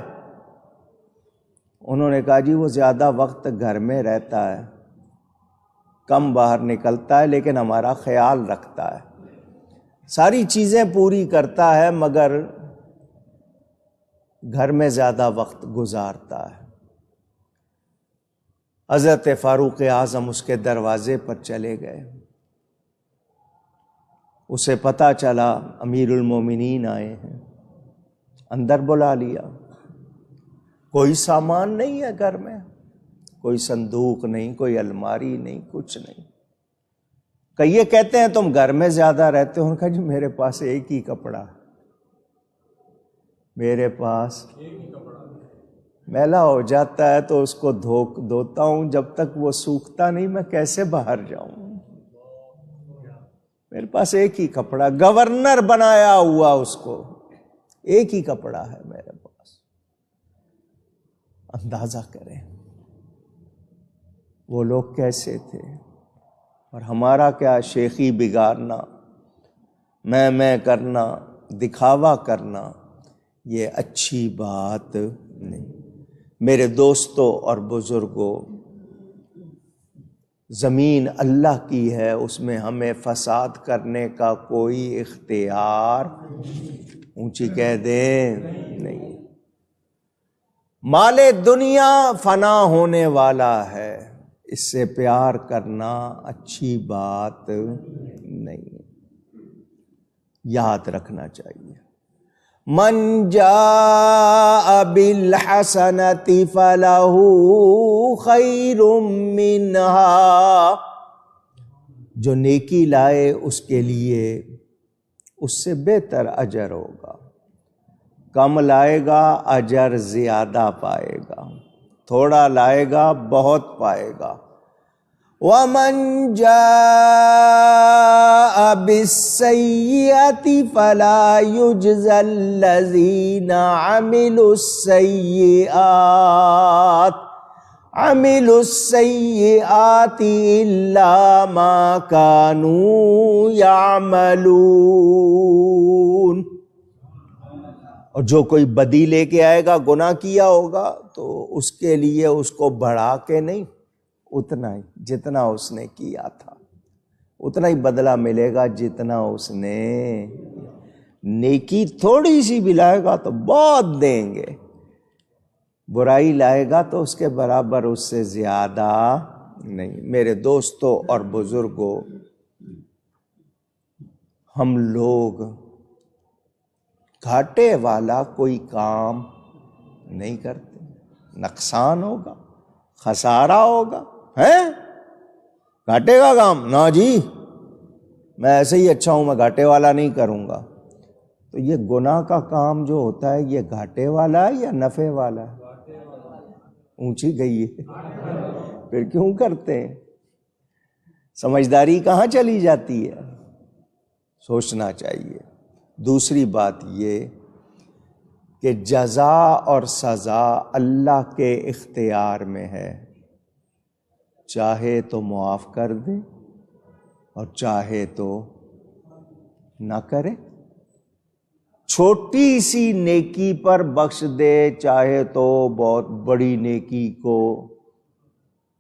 انہوں نے کہا جی وہ زیادہ وقت گھر میں رہتا ہے، کم باہر نکلتا ہے، لیکن ہمارا خیال رکھتا ہے، ساری چیزیں پوری کرتا ہے، مگر گھر میں زیادہ وقت گزارتا ہے۔ حضرت فاروق اعظم اس کے دروازے پر چلے گئے، اسے پتہ چلا امیر المومنین آئے ہیں، اندر بلا لیا۔ کوئی سامان نہیں ہے گھر میں، کوئی صندوق نہیں، کوئی الماری نہیں، کچھ نہیں۔ یہ کہتے ہیں تم گھر میں زیادہ رہتے ہو. انہوں نے کہا جی میرے پاس ایک ہی کپڑا، میرے پاس میلا ہو جاتا ہے تو اس کو دھوتا ہوں، جب تک وہ سوکھتا نہیں میں کیسے باہر جاؤں. میرے پاس ایک ہی کپڑا، گورنر بنایا ہوا اس کو، ایک ہی کپڑا ہے میرے پاس. اندازہ کریں وہ لوگ کیسے تھے. اور ہمارا کیا، شیخی بگاڑنا، میں کرنا، دکھاوا کرنا، یہ اچھی بات نہیں. میرے دوستوں اور بزرگوں، زمین اللہ کی ہے، اس میں ہمیں فساد کرنے کا کوئی اختیار، اونچی کہہ دیں، نہیں. مال دنیا فنا ہونے والا ہے، اس سے پیار کرنا اچھی بات نہیں، یاد رکھنا چاہیے. من جاء بالحسنۃ فلہ خیر منہا، جو نیکی لائے اس کے لیے اس سے بہتر اجر ہوگا. کم لائے گا اجر زیادہ پائے گا، تھوڑا لائے گا بہت پائے گا. وَمَنْ جَاءَ بِالسَّيِّئَةِ فَلَا يُجْزَى الَّذِينَ عَمِلُوا السَّيِّئَاتِ إِلَّا مَا كَانُوا يَعْمَلُونَ. اور جو کوئی بدی لے کے آئے گا، گناہ کیا ہوگا، تو اس کے لیے اس کو بڑھا کے نہیں، اتنا ہی جتنا اس نے کیا تھا اتنا ہی بدلہ ملے گا جتنا اس نے. نیکی تھوڑی سی بھی لائے گا تو بہت دیں گے، برائی لائے گا تو اس کے برابر اس سے زیادہ نہیں. میرے دوستوں اور بزرگوں، ہم لوگ گھاٹے والا کوئی کام نہیں کرتے. نقصان ہوگا، خسارہ ہوگا، ہے گھاٹے کا کام نہ جی، میں ایسے ہی اچھا ہوں، میں گھاٹے والا نہیں کروں گا. تو یہ گناہ کا کام جو ہوتا ہے یہ گھاٹے والا ہے یا نفع والا ہے؟ اونچی گئی ہے. پھر کیوں کرتے ہیں؟ سمجھداری کہاں چلی جاتی ہے؟ سوچنا چاہیے. دوسری بات یہ کہ جزا اور سزا اللہ کے اختیار میں ہے، چاہے تو معاف کر دے اور چاہے تو نہ کرے. چھوٹی سی نیکی پر بخش دے، چاہے تو بہت بڑی نیکی کو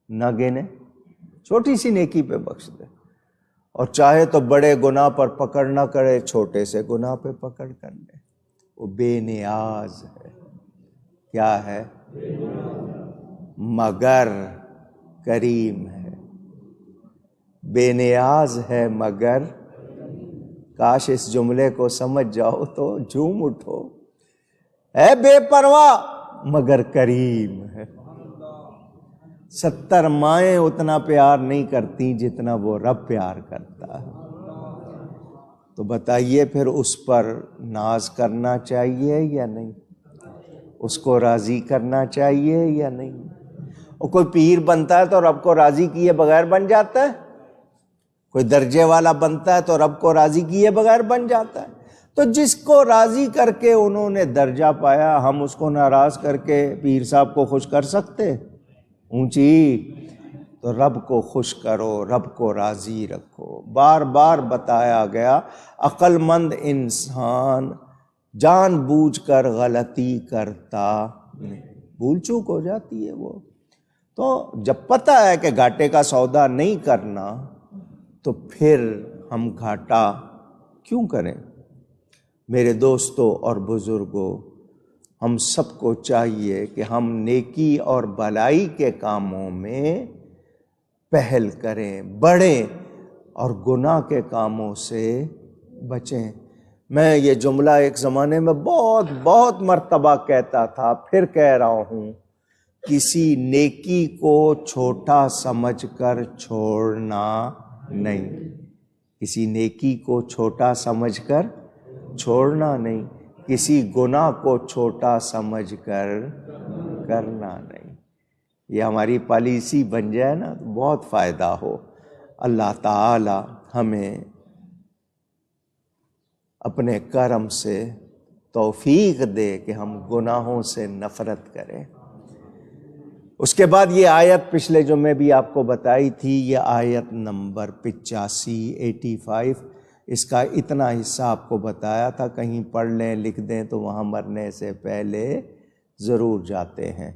نہ گنے، چھوٹی سی نیکی پہ بخش دے. اور چاہے تو بڑے گناہ پر پکڑ نہ کرے، چھوٹے سے گناہ پہ پکڑ کر لے. وہ بے نیاز ہے. کیا ہے؟ مگر کریم ہے. بے نیاز ہے مگر، کاش اس جملے کو سمجھ جاؤ تو جھوم اٹھو. ہے بے پرواہ مگر کریم ہے. 70 مائیں اتنا پیار نہیں کرتی جتنا وہ رب پیار کرتا ہے. تو بتائیے پھر اس پر ناز کرنا چاہیے یا نہیں؟ اس کو راضی کرنا چاہیے یا نہیں؟ اور کوئی پیر بنتا ہے تو رب کو راضی کیے بغیر بن جاتا ہے؟ کوئی درجے والا بنتا ہے تو رب کو راضی کیے بغیر بن جاتا ہے؟ تو جس کو راضی کر کے انہوں نے درجہ پایا، ہم اس کو ناراض کر کے پیر صاحب کو خوش کر سکتے؟ اونچی. تو رب کو خوش کرو، رب کو راضی رکھو. بار بار بتایا گیا، عقل مند انسان جان بوجھ کر غلطی کرتا نہیں، بھول چوک ہو جاتی ہے وہ. تو جب پتہ ہے کہ گھاٹے کا سودا نہیں کرنا تو پھر ہم گھاٹا کیوں کریں؟ میرے دوستوں اور بزرگوں، ہم سب کو چاہیے کہ ہم نیکی اور بھلائی کے کاموں میں پہل کریں، بڑھیں، اور گناہ کے کاموں سے بچیں. میں یہ جملہ ایک زمانے میں بہت مرتبہ کہتا تھا، پھر کہہ رہا ہوں، کسی نیکی کو چھوٹا سمجھ کر چھوڑنا نہیں. کسی نیکی کو چھوٹا سمجھ کر چھوڑنا نہیں، کسی گناہ کو چھوٹا سمجھ کر کرنا نہیں۔ یہ ہماری پالیسی بن جائے نا تو بہت فائدہ ہو۔ اللہ تعالی ہمیں اپنے کرم سے توفیق دے کہ ہم گناہوں سے نفرت کریں۔ اس کے بعد یہ آیت پچھلے جو میں بھی آپ کو بتائی تھی، یہ آیت نمبر 85 اس کا اتنا حصہ آپ کو بتایا تھا، کہیں پڑھ لیں لکھ دیں تو وہاں مرنے سے پہلے ضرور جاتے ہیں۔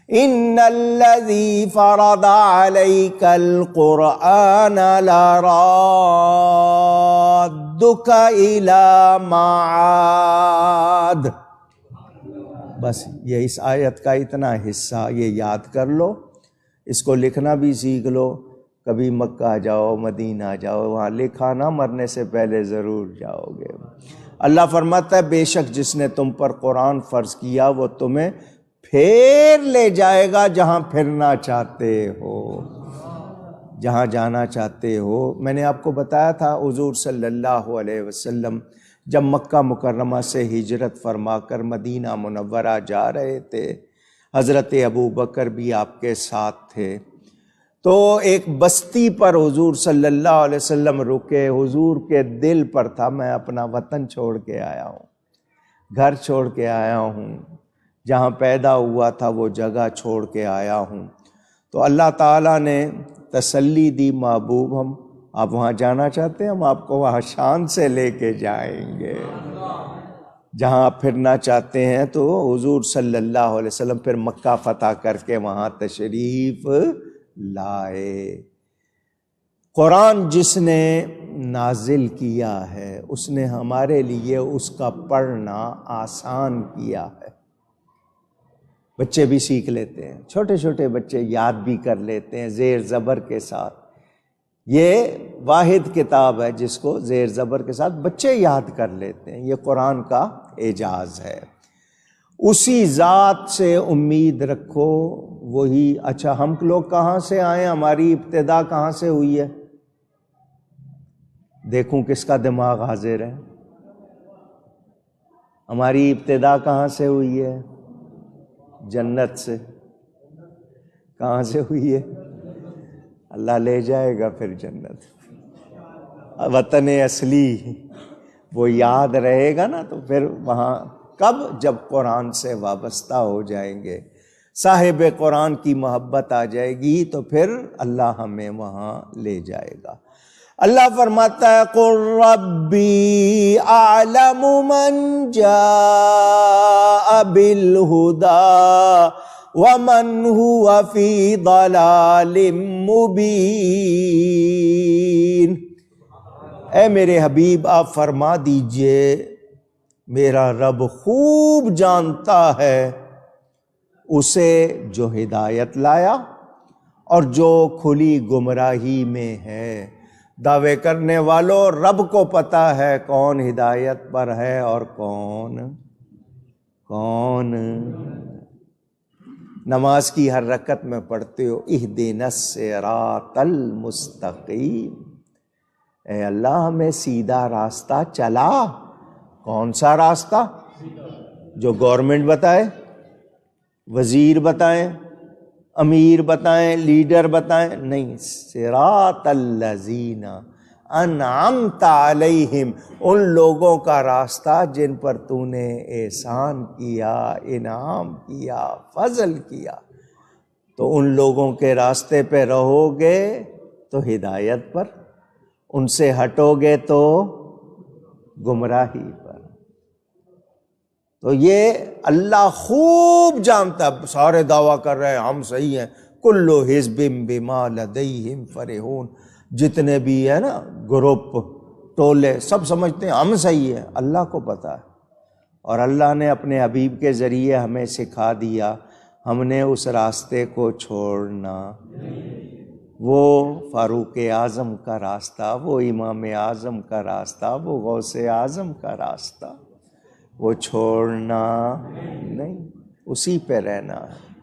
ان الذی فرض علیک القرآن لرادک الی معاد۔ بس یہ اس آیت کا اتنا حصہ یہ یاد کر لو، اس کو لکھنا بھی سیکھ لو۔ کبھی مکہ جاؤ، مدینہ جاؤ، وہاں لکھا نہ، مرنے سے پہلے ضرور جاؤ گے۔ اللہ فرماتا ہے بے شک جس نے تم پر قرآن فرض کیا وہ تمہیں پھیر لے جائے گا جہاں پھرنا چاہتے ہو، جہاں جانا چاہتے ہو۔ میں نے آپ کو بتایا تھا حضور صلی اللہ علیہ وسلم جب مکہ مکرمہ سے ہجرت فرما کر مدینہ منورہ جا رہے تھے، حضرت ابوبکر بھی آپ کے ساتھ تھے، تو ایک بستی پر حضور صلی اللہ علیہ وسلم رکے۔ حضور کے دل پر تھا میں اپنا وطن چھوڑ کے آیا ہوں، گھر چھوڑ کے آیا ہوں، جہاں پیدا ہوا تھا وہ جگہ چھوڑ کے آیا ہوں۔ تو اللہ تعالیٰ نے تسلی دی، محبوب آپ وہاں جانا چاہتے ہیں، ہم آپ کو وہاں شان سے لے کے جائیں گے، جہاں آپ پھرنا چاہتے ہیں۔ تو حضور صلی اللہ علیہ وسلم پھر مکہ فتح کر کے وہاں تشریف لائے۔ قرآن جس نے نازل کیا ہے اس نے ہمارے لیے اس کا پڑھنا آسان کیا ہے۔ بچے بھی سیکھ لیتے ہیں، چھوٹے چھوٹے بچے یاد بھی کر لیتے ہیں زیر زبر کے ساتھ۔ یہ واحد کتاب ہے جس کو زیر زبر کے ساتھ بچے یاد کر لیتے ہیں، یہ قرآن کا اعجاز ہے۔ اسی ذات سے امید رکھو، وہی۔ اچھا ہم لوگ کہاں سے آئے، ہماری ابتدا کہاں سے ہوئی ہے؟ دیکھوں کس کا دماغ حاضر ہے۔ ہماری ابتدا کہاں سے ہوئی ہے؟ جنت سے۔ کہاں سے ہوئی ہے؟ اللہ لے جائے گا پھر جنت۔ وطن اصلی وہ یاد رہے گا نا تو پھر وہاں کب؟ جب قرآن سے وابستہ ہو جائیں گے، صاحب قرآن کی محبت آ جائے گی تو پھر اللہ ہمیں وہاں لے جائے گا۔ اللہ فرماتا ہے قُل رَّبِّي أَعْلَمُ مَن جَاءَ بِالْهُدَىٰ وَمَنْ هُوَ فِي ضَلَالٍ مُّبِينٍ۔ اے میرے حبیب آپ فرما دیجئے میرا رب خوب جانتا ہے اسے جو ہدایت لایا اور جو کھلی گمراہی میں ہے۔ دعوے کرنے والوں رب کو پتا ہے کون ہدایت پر ہے اور کون۔ نماز کی ہر رکعت میں پڑھتے ہو اہدنا الصراط المستقیم، اے اللہ ہمیں سیدھا راستہ چلا۔ کون سا راستہ؟ جو گورنمنٹ بتائے، وزیر بتائیں، امیر بتائیں، لیڈر بتائیں، نہیں، صراط الذین انعمت علیہم، ان لوگوں کا راستہ جن پر تو نے احسان کیا، انعام کیا، فضل کیا۔ تو ان لوگوں کے راستے پہ رہو گے تو ہدایت پر، ان سے ہٹو گے تو گمراہی پر۔ تو یہ اللہ خوب جانتا، سارے دعویٰ کر رہے ہیں ہم صحیح ہیں، کل حزب بما لدیہم فرحون، جتنے بھی ہے نا گروپ، ٹولے، سب سمجھتے ہیں ہم صحیح ہیں۔ اللہ کو پتہ ہے، اور اللہ نے اپنے حبیب کے ذریعے ہمیں سکھا دیا، ہم نے اس راستے کو چھوڑنا۔ وہ فاروق اعظم کا راستہ، وہ امام اعظم کا راستہ، وہ غوث اعظم کا راستہ، وہ چھوڑنا نہیں، اسی پہ رہنا ہے۔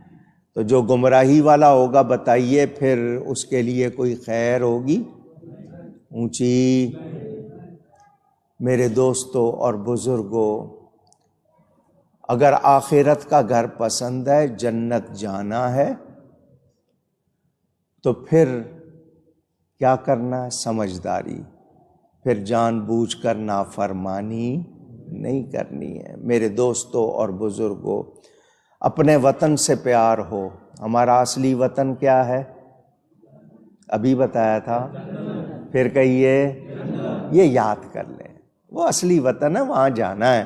تو جو گمراہی والا ہوگا بتائیے پھر اس کے لیے کوئی خیر ہوگی؟ اونچی۔ میرے دوستوں اور بزرگوں، اگر آخرت کا گھر پسند ہے، جنت جانا ہے، تو پھر کیا کرنا ہے؟ سمجھداری، پھر جان بوجھ کر نافرمانی نہیں کرنی ہے۔ میرے دوستوں اور بزرگوں، اپنے وطن سے پیار ہو۔ ہمارا اصلی وطن کیا ہے؟ ابھی بتایا تھا، پھر کہیے، یہ یاد کر لیں، وہ اصلی وطن ہے، وہاں جانا ہے۔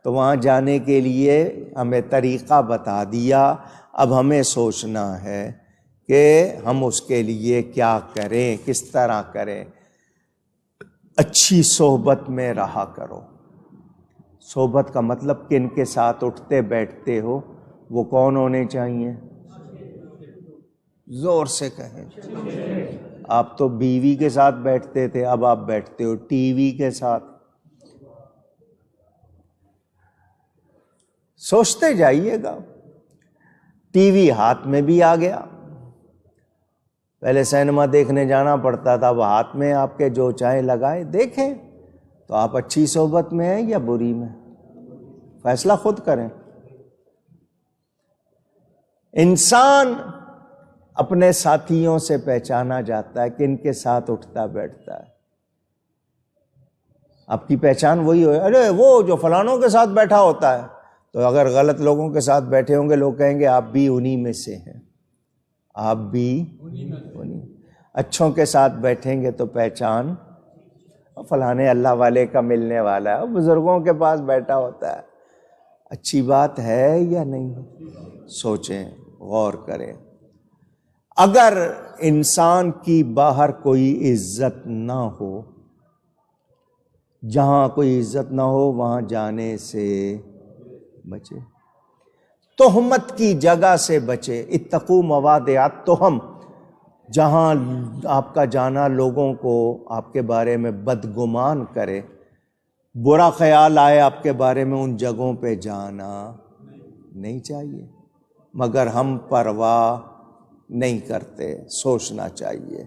تو وہاں جانے کے لیے ہمیں طریقہ بتا دیا، اب ہمیں سوچنا ہے کہ ہم اس کے لیے کیا کریں، کس طرح کریں۔ اچھی صحبت میں رہا کرو۔ صحبت کا مطلب کن کے ساتھ اٹھتے بیٹھتے ہو، وہ کون ہونے چاہیے؟ زور سے کہیں۔ آپ تو بیوی کے ساتھ بیٹھتے تھے، اب آپ بیٹھتے ہو ٹی وی کے ساتھ۔ سوچتے جائیے گا، ٹی وی ہاتھ میں بھی آ گیا۔ پہلے سینما دیکھنے جانا پڑتا تھا، اب ہاتھ میں آپ کے جو چاہے لگائے دیکھیں۔ تو آپ اچھی صحبت میں ہیں یا بری میں؟ فیصلہ خود کریں۔ انسان اپنے ساتھیوں سے پہچانا جاتا ہے کہ ان کے ساتھ اٹھتا بیٹھتا ہے۔ آپ کی پہچان وہی ہو، ارے وہ جو فلانوں کے ساتھ بیٹھا ہوتا ہے، تو اگر غلط لوگوں کے ساتھ بیٹھے ہوں گے، لوگ کہیں گے آپ بھی انہی میں سے ہیں، آپ بھی انہی۔ اچھوں کے ساتھ بیٹھیں گے تو پہچان، فلانے اللہ والے کا ملنے والا ہے، بزرگوں کے پاس بیٹھا ہوتا ہے۔ اچھی بات ہے یا نہیں؟ سوچیں، غور کریں۔ اگر انسان کی باہر کوئی عزت نہ ہو، جہاں کوئی عزت نہ ہو وہاں جانے سے بچے۔ تہمت کی جگہ سے بچے۔ اتقوا مواضع التہم، جہاں آپ کا جانا لوگوں کو آپ کے بارے میں بدگمان کرے، برا خیال آئے آپ کے بارے میں، ان جگہوں پہ جانا نہیں چاہیے۔ مگر ہم پرواہ نہیں کرتے، سوچنا چاہیے۔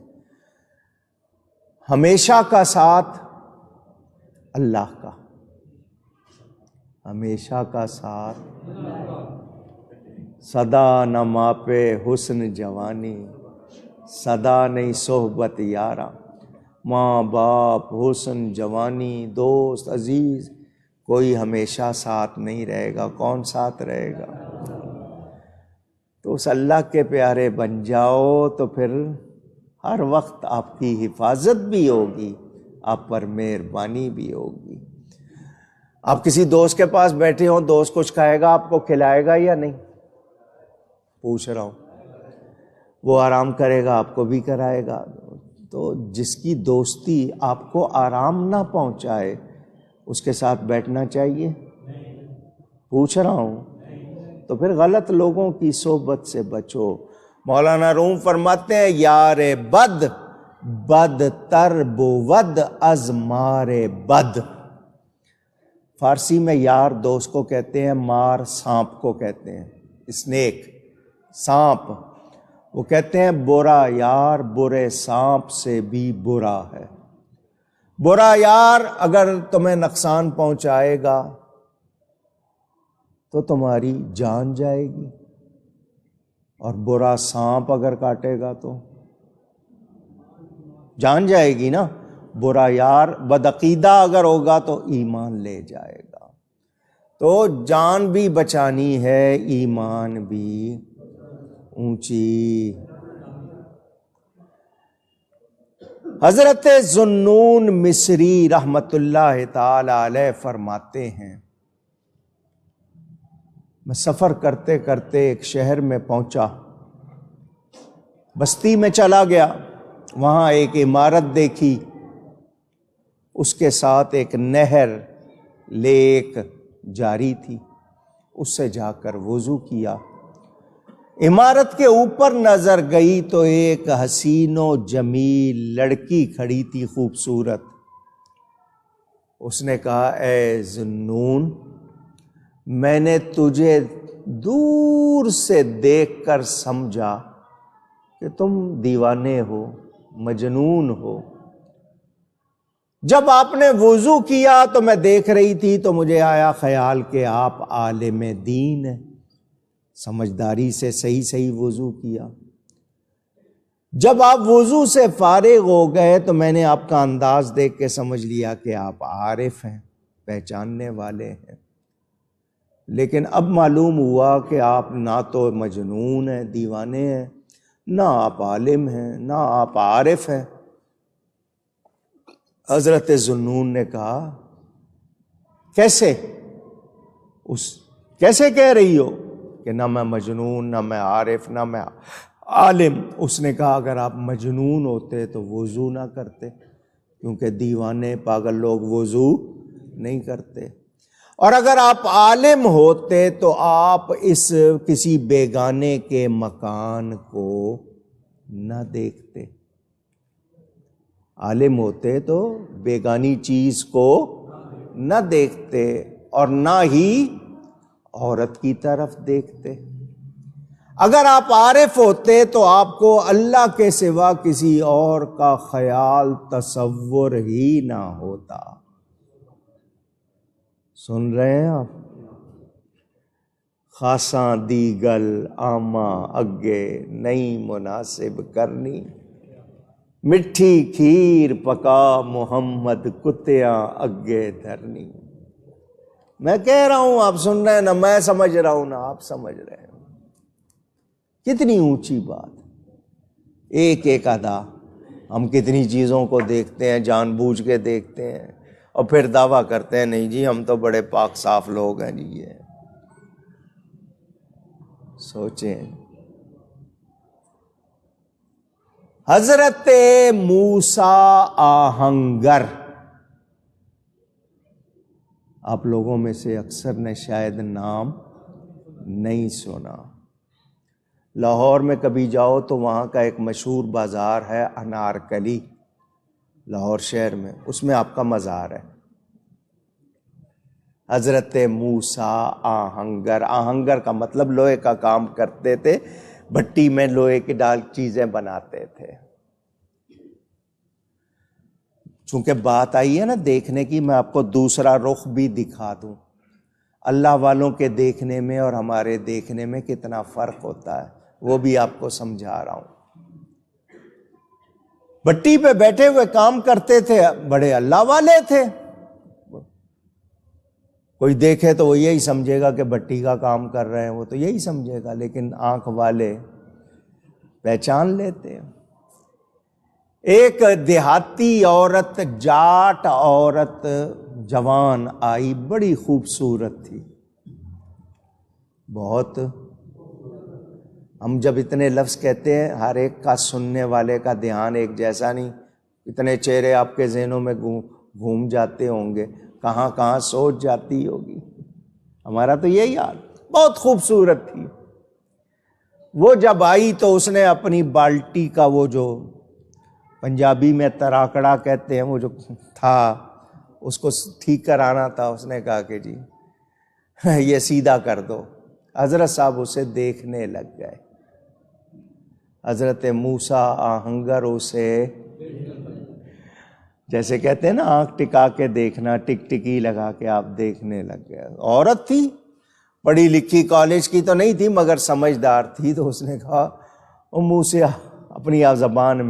ہمیشہ کا ساتھ اللہ کا، ہمیشہ کا ساتھ صدا نہ ماپے حسن جوانی، صدا نہیں صحبت یارا، ماں باپ حسن جوانی دوست عزیز، کوئی ہمیشہ ساتھ نہیں رہے گا۔ کون ساتھ رہے گا؟ تو اس اللہ کے پیارے بن جاؤ، تو پھر ہر وقت آپ کی حفاظت بھی ہوگی، آپ پر مہربانی بھی ہوگی۔ آپ کسی دوست کے پاس بیٹھے ہوں، دوست کچھ کھائے گا، آپ کو کھلائے گا یا نہیں؟ پوچھ رہا ہوں۔ وہ آرام کرے گا، آپ کو بھی کرائے گا۔ تو جس کی دوستی آپ کو آرام نہ پہنچائے، اس کے ساتھ بیٹھنا چاہیے؟ پوچھ رہا ہوں۔ تو پھر غلط لوگوں کی صحبت سے بچو۔ مولانا روم فرماتے ہیں، یار بد بد تر بود از مار بد۔ فارسی میں یار دوست کو کہتے ہیں، مار سانپ کو کہتے ہیں، اسنیک، سانپ۔ وہ کہتے ہیں برا یار برے سانپ سے بھی برا ہے۔ برا یار اگر تمہیں نقصان پہنچائے گا تو تمہاری جان جائے گی، اور برا سانپ اگر کاٹے گا تو جان جائے گی نا۔ برا یار بدعقیدہ اگر ہوگا تو ایمان لے جائے گا۔ تو جان بھی بچانی ہے، ایمان بھی اونچی۔ حضرت ذوالنون مصری رحمت اللہ تعالی علیہ فرماتے ہیں، میں سفر کرتے کرتے ایک شہر میں پہنچا، بستی میں چلا گیا، وہاں ایک عمارت دیکھی، اس کے ساتھ ایک نہر لیک جاری تھی، اس سے جا کر وضو کیا۔ عمارت کے اوپر نظر گئی تو ایک حسین و جمیل لڑکی کھڑی تھی، خوبصورت۔ اس نے کہا، اے ذوالنون، میں نے تجھے دور سے دیکھ کر سمجھا کہ تم دیوانے ہو، مجنون ہو، جب آپ نے وضو کیا تو میں دیکھ رہی تھی تو مجھے آیا خیال کہ آپ عالم دین ہیں، سمجھداری سے صحیح وضو کیا۔ جب آپ وضو سے فارغ ہو گئے تو میں نے آپ کا انداز دیکھ کے سمجھ لیا کہ آپ عارف ہیں، پہچاننے والے ہیں۔ لیکن اب معلوم ہوا کہ آپ نہ تو مجنون ہیں، دیوانے ہیں، نہ آپ عالم ہیں، نہ آپ عارف ہیں۔ حضرت ذوالنون نے کہا کیسے کہہ رہی ہو کہ نہ میں مجنون، نہ میں عارف، نہ میں عالم؟ اس نے کہا اگر آپ مجنون ہوتے تو وضو نہ کرتے، کیونکہ دیوانے پاگل لوگ وضو نہیں کرتے، اور اگر آپ عالم ہوتے تو آپ اس کسی بیگانے کے مکان کو نہ دیکھتے۔ عالم ہوتے تو بیگانی چیز کو نہ دیکھتے اور نہ ہی عورت کی طرف دیکھتے۔ اگر آپ عارف ہوتے تو آپ کو اللہ کے سوا کسی اور کا خیال تصور ہی نہ ہوتا۔ سن رہے ہیں آپ؟ خاصاں دیگل آما اگے نہیں مناسب کرنی، مٹھی کھیر پکا محمد کتیاں اگے دھرنی۔ میں کہہ رہا ہوں آپ سن رہے ہیں، نہ میں سمجھ رہا ہوں نہ آپ سمجھ رہے ہیں۔ کتنی اونچی بات، ایک ایک ادا۔ ہم کتنی چیزوں کو دیکھتے ہیں، جان بوجھ کے دیکھتے ہیں، اور پھر دعویٰ کرتے ہیں نہیں جی ہم تو بڑے پاک صاف لوگ ہیں جی۔ یہ سوچیں، حضرت موسیٰ آہنگر، آپ لوگوں میں سے اکثر نے شاید نام نہیں سنا۔ لاہور میں کبھی جاؤ تو وہاں کا ایک مشہور بازار ہے انارکلی، لاہور شہر میں، اس میں آپ کا مزار ہے۔ حضرت موسیٰ آہنگر، آہنگر کا مطلب لوہے کا کام کرتے تھے، بھٹی میں لوہے کی ڈال چیزیں بناتے تھے۔ چونکہ بات آئی ہے نا دیکھنے کی، میں آپ کو دوسرا رخ بھی دکھا دوں۔ اللہ والوں کے دیکھنے میں اور ہمارے دیکھنے میں کتنا فرق ہوتا ہے، وہ بھی آپ کو سمجھا رہا ہوں۔ بھٹی پہ بیٹھے ہوئے کام کرتے تھے، بڑے اللہ والے تھے، کوئی دیکھے تو وہ یہی سمجھے گا کہ بھٹی کا کام کر رہے ہیں، وہ تو یہی سمجھے گا، لیکن آنکھ والے پہچان لیتے ہیں۔ ایک دیہاتی عورت، جاٹ عورت جوان آئی، بڑی خوبصورت تھی بہت۔ ہم جب اتنے لفظ کہتے ہیں، ہر ایک کا سننے والے کا دھیان ایک جیسا نہیں، اتنے چہرے آپ کے ذہنوں میں گھوم جاتے ہوں گے، کہاں کہاں سوچ جاتی ہوگی۔ ہمارا تو یہی حال، بہت خوبصورت تھی وہ۔ جب آئی تو اس نے اپنی بالٹی کا وہ جو پنجابی میں تراکڑا کہتے ہیں، وہ جو تھا اس کو ٹھیک کرانا تھا، اس نے کہا کہ جی یہ سیدھا کر دو۔ حضرت صاحب اسے دیکھنے لگ گئے۔ حضرت موسیٰ آہنگر اسے، جیسے کہتے ہیں نا آنکھ ٹکا کے دیکھنا، ٹک ٹکی لگا کے آپ دیکھنے لگ گئے۔ عورت تھی، پڑھی لکھی، کالج کی تو نہیں تھی مگر سمجھدار تھی، تو اس نے کہا او موسیٰ اپنی زبان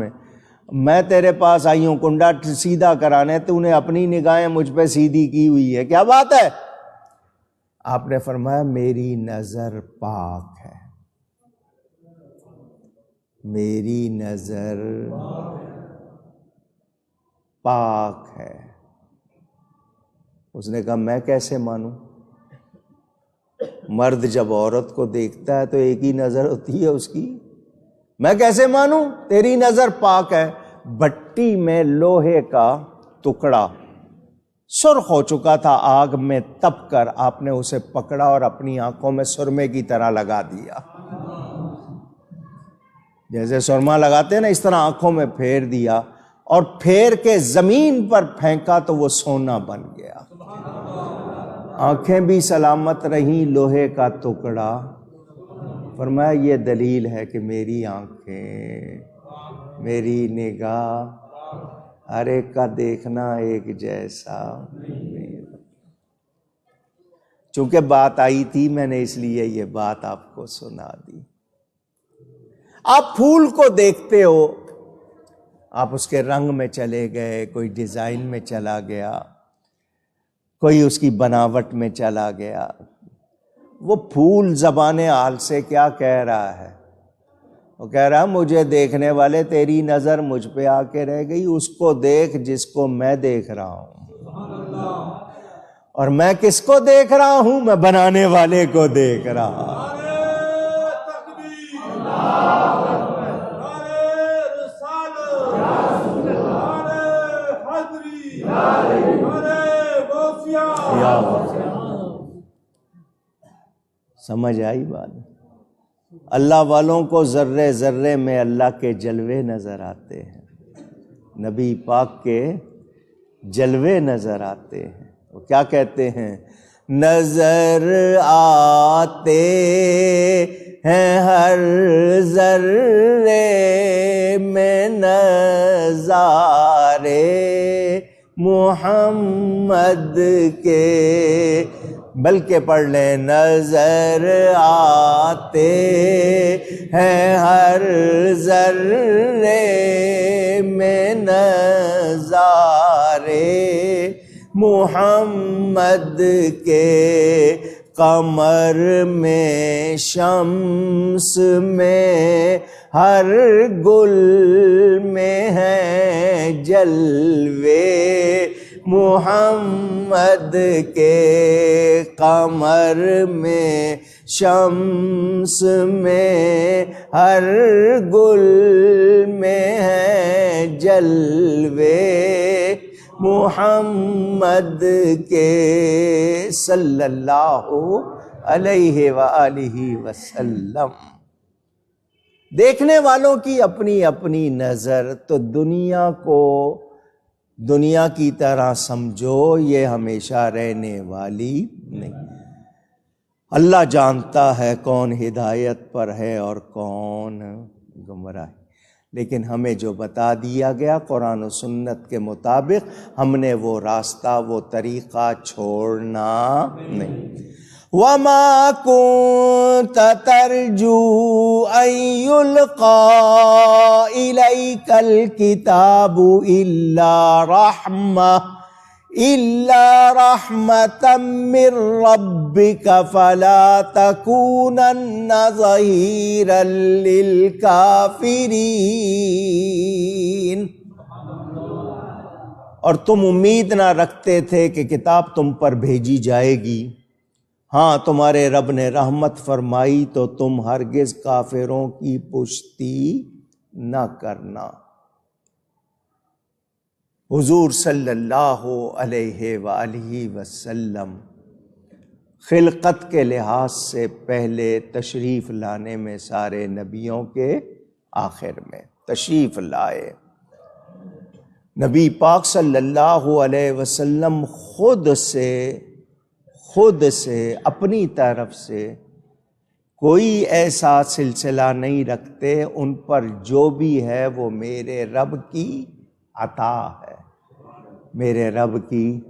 میں تیرے پاس آئی ہوں کنڈا سیدھا کرانے، تو نے اپنی نگاہیں مجھ پہ سیدھی کی ہوئی ہے، کیا بات ہے؟ آپ نے فرمایا میری نظر پاک ہے، میری نظر پاک ہے۔ اس نے کہا میں کیسے مانوں؟ مرد جب عورت کو دیکھتا ہے تو ایک ہی نظر ہوتی ہے اس کی، میں کیسے مانوں؟ تیری نظر پاک ہے۔ بھٹی میں لوہے کا ٹکڑا سرخ ہو چکا تھا آگ میں تپ کر، آپ نے اسے پکڑا اور اپنی آنکھوں میں سرمے کی طرح لگا دیا، جیسے سرما لگاتے ہیں نا، اس طرح آنکھوں میں پھیر دیا، اور پھیر کے زمین پر پھینکا تو وہ سونا بن گیا۔ آنکھیں بھی سلامت رہیں، لوہے کا ٹکڑا۔ فرمایا یہ دلیل ہے کہ میری آنکھیں، میری نگاہ ہر ایک کا دیکھنا ایک جیسا نہیں۔ چونکہ بات آئی تھی میں نے اس لیے یہ بات آپ کو سنا دی۔ آپ پھول کو دیکھتے ہو، آپ اس کے رنگ میں چلے گئے، کوئی ڈیزائن میں چلا گیا، کوئی اس کی بناوٹ میں چلا گیا۔ وہ پھول زبان حال سے کیا کہہ رہا ہے؟ وہ کہہ رہا مجھے دیکھنے والے تیری نظر مجھ پہ آ کے رہ گئی، اس کو دیکھ جس کو میں دیکھ رہا ہوں۔ اور میں کس کو دیکھ رہا ہوں؟ میں بنانے والے کو دیکھ رہا ہوں۔ سمجھ آئی بات؟ اللہ والوں کو ذرے ذرے میں اللہ کے جلوے نظر آتے ہیں، نبی پاک کے جلوے نظر آتے ہیں۔ وہ کیا کہتے ہیں؟ نظر آتے ہیں ہر ذرے میں نظارے محمد کے، بلکہ پڑھ لیں نظر آتے ہیں ہر ذرے میں نظارے محمد کے، قمر میں شمس میں ہر گل میں ہے جلوے محمد کے، قمر میں شمس میں ہر گل میں ہے جلوے محمد کے، صلی اللہ علیہ وآلہ وسلم۔ دیکھنے والوں کی اپنی اپنی نظر، تو دنیا کو دنیا کی طرح سمجھو، یہ ہمیشہ رہنے والی نہیں۔ اللہ جانتا ہے کون ہدایت پر ہے اور کون گمراہ، لیکن ہمیں جو بتا دیا گیا قرآن و سنت کے مطابق، ہم نے وہ راستہ وہ طریقہ چھوڑنا نہیں۔ وَمَا كُنْتَ تَرْجُو أَن يُلْقَى إِلَيْكَ الْكِتَابُ إِلَّا رَحْمَةً مِّن رَّبِّكَ فَلَا تَكُونَنَّ ظَهِيرًا لِّلْكَافِرِينَ۔ اور تم امید نہ رکھتے تھے کہ کتاب تم پر بھیجی جائے گی، ہاں تمہارے رب نے رحمت فرمائی تو تم ہرگز کافروں کی پشتی نہ کرنا۔ حضور صلی اللہ علیہ وآلہ وسلم خلقت کے لحاظ سے پہلے تشریف لانے میں سارے نبیوں کے آخر میں تشریف لائے۔ نبی پاک صلی اللہ علیہ وسلم خود سے اپنی طرف سے کوئی ایسا سلسلہ نہیں رکھتے، ان پر جو بھی ہے وہ میرے رب کی عطا ہے، میرے رب کی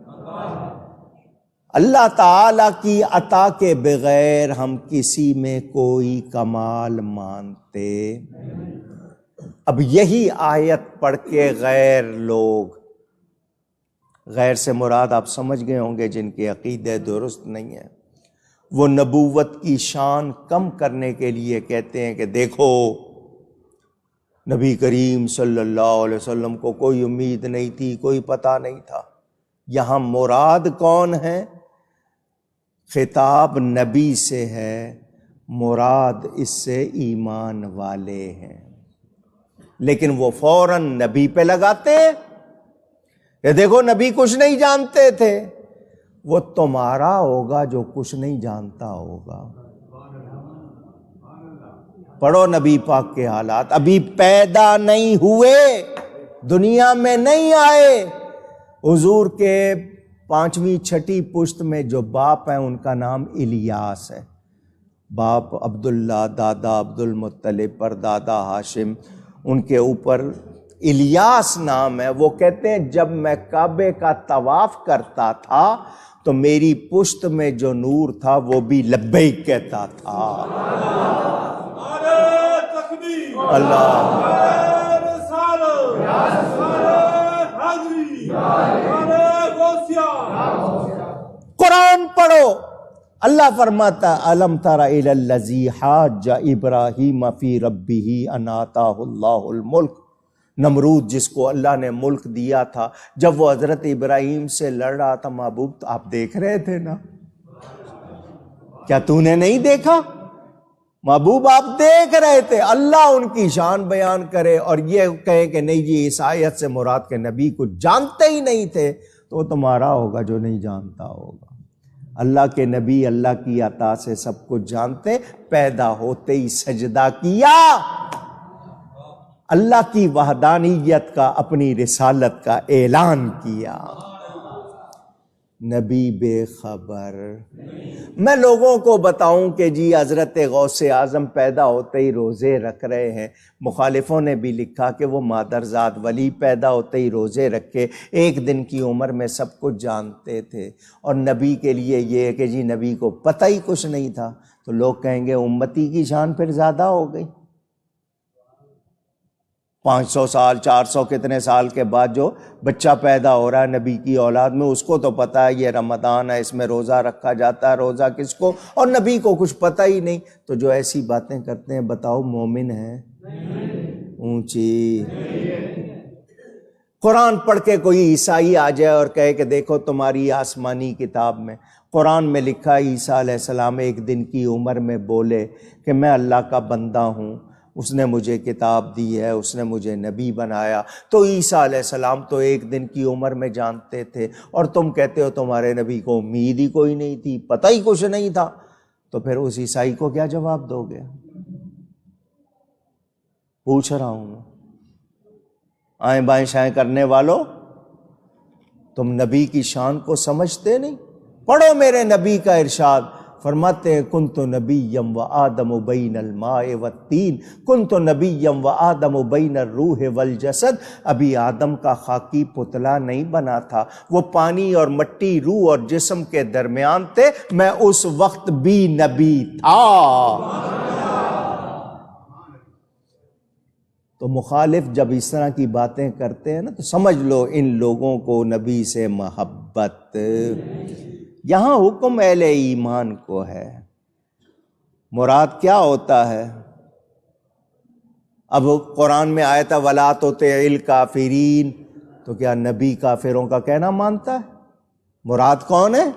اللہ تعالی کی عطا کے بغیر ہم کسی میں کوئی کمال مانتے۔ اب یہی آیت پڑھ کے غیر سے مراد آپ سمجھ گئے ہوں گے جن کے عقیدے درست نہیں ہیں، وہ نبوت کی شان کم کرنے کے لیے کہتے ہیں کہ دیکھو نبی کریم صلی اللہ علیہ وسلم کو کوئی امید نہیں تھی، کوئی پتہ نہیں تھا۔ یہاں مراد کون ہے؟ خطاب نبی سے ہے، مراد اس سے ایمان والے ہیں، لیکن وہ فوراً نبی پہ لگاتے ہیں کہ دیکھو نبی کچھ نہیں جانتے تھے۔ وہ تمہارا ہوگا جو کچھ نہیں جانتا ہوگا۔ پڑھو نبی پاک کے حالات، ابھی پیدا نہیں ہوئے، دنیا میں نہیں آئے۔ حضور کے 5ویں 6ٹھی پشت میں جو باپ ہیں ان کا نام الیاس ہے، باپ عبداللہ، دادا عبد المطلب، پر دادا ہاشم، ان کے اوپر الیاس نام ہے، وہ کہتے ہیں جب میں کعبے کا طواف کرتا تھا تو میری پشت میں جو نور تھا وہ بھی لبیک کہتا تھا۔ اللہ قرآن پڑھو۔ اللہ فرماتا الم تر الی الذی حاج ابراہیم فی ربہ ان آتاہ اللہ الملک، نمرود جس کو اللہ نے ملک دیا تھا، جب وہ حضرت ابراہیم سے لڑ رہا تھا، محبوب تو آپ دیکھ رہے تھے نا، کیا تو نے نہیں دیکھا؟ محبوب آپ دیکھ رہے تھے۔ اللہ ان کی شان بیان کرے اور یہ کہے کہ نہیں جی اس آیت سے مراد کے نبی کو جانتے ہی نہیں تھے، تو وہ تمہارا ہوگا جو نہیں جانتا ہوگا۔ اللہ کے نبی اللہ کی عطا سے سب کچھ جانتے، پیدا ہوتے ہی سجدہ کیا، اللہ کی وحدانیت کا، اپنی رسالت کا اعلان کیا۔ نبی بے خبر۔ میں لوگوں کو بتاؤں کہ جی حضرت غوث اعظم پیدا ہوتے ہی روزے رکھ رہے ہیں، مخالفوں نے بھی لکھا کہ وہ مادرزاد ولی پیدا ہوتے ہی روزے رکھے، ایک دن کی عمر میں سب کچھ جانتے تھے، اور نبی کے لیے یہ ہے کہ جی نبی کو پتہ ہی کچھ نہیں تھا، تو لوگ کہیں گے امتی کی شان پھر زیادہ ہو گئی۔ 500 سال 400 کتنے سال کے بعد جو بچہ پیدا ہو رہا ہے نبی کی اولاد میں، اس کو تو پتہ ہے یہ رمضان ہے، اس میں روزہ رکھا جاتا ہے، روزہ کس کو، اور نبی کو کچھ پتہ ہی نہیں۔ تو جو ایسی باتیں کرتے ہیں بتاؤ مومن ہے؟ اونچی۔ قرآن پڑھ کے کوئی عیسائی آ جائے اور کہے کہ دیکھو تمہاری آسمانی کتاب میں قرآن میں لکھا عیسیٰ علیہ السلام ایک دن کی عمر میں بولے کہ میں اللہ کا بندہ ہوں، اس نے مجھے کتاب دی ہے، اس نے مجھے نبی بنایا، تو عیسیٰ علیہ السلام تو ایک دن کی عمر میں جانتے تھے، اور تم کہتے ہو تمہارے نبی کو امید ہی کوئی نہیں تھی، پتہ ہی کچھ نہیں تھا، تو پھر اس عیسائی کو کیا جواب دو گے؟ پوچھ رہا ہوں، آئیں بائیں شائیں کرنے والوں، تم نبی کی شان کو سمجھتے نہیں؟ پڑھو میرے نبی کا ارشاد، فرماتے ہیں کنت نبیم و آدم بین الماء والتین، کنت نبیم و آدم بین الروح والجسد۔ ابھی آدم کا خاکی پتلا نہیں بنا تھا، وہ پانی اور مٹی، روح اور جسم کے درمیان تھے، میں اس وقت بھی نبی تھا۔ تو مخالف جب اس طرح کی باتیں کرتے ہیں نا، تو سمجھ لو ان لوگوں کو نبی سے محبت۔ یہاں حکم اہل ایمان کو ہے، مراد کیا ہوتا ہے؟ اب قرآن میں آیا تھا وَلَا تُطِعِ الْكَافِرِينَ، تو کیا نبی کافروں کا کہنا مانتا ہے؟ مراد کون ہے؟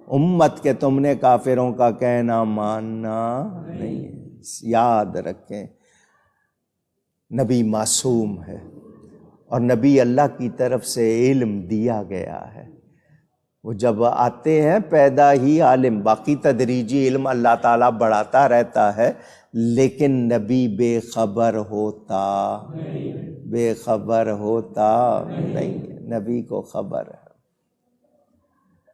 امت کے، تم نے کافروں کا کہنا ماننا نہیں ہے۔ یاد رکھیں نبی معصوم ہے، اور نبی اللہ کی طرف سے علم دیا گیا ہے، وہ جب آتے ہیں پیدا ہی عالم، باقی تدریجی علم اللہ تعالیٰ بڑھاتا رہتا ہے، لیکن نبی بے خبر ہوتا نہیں، نبی کو خبر ہے۔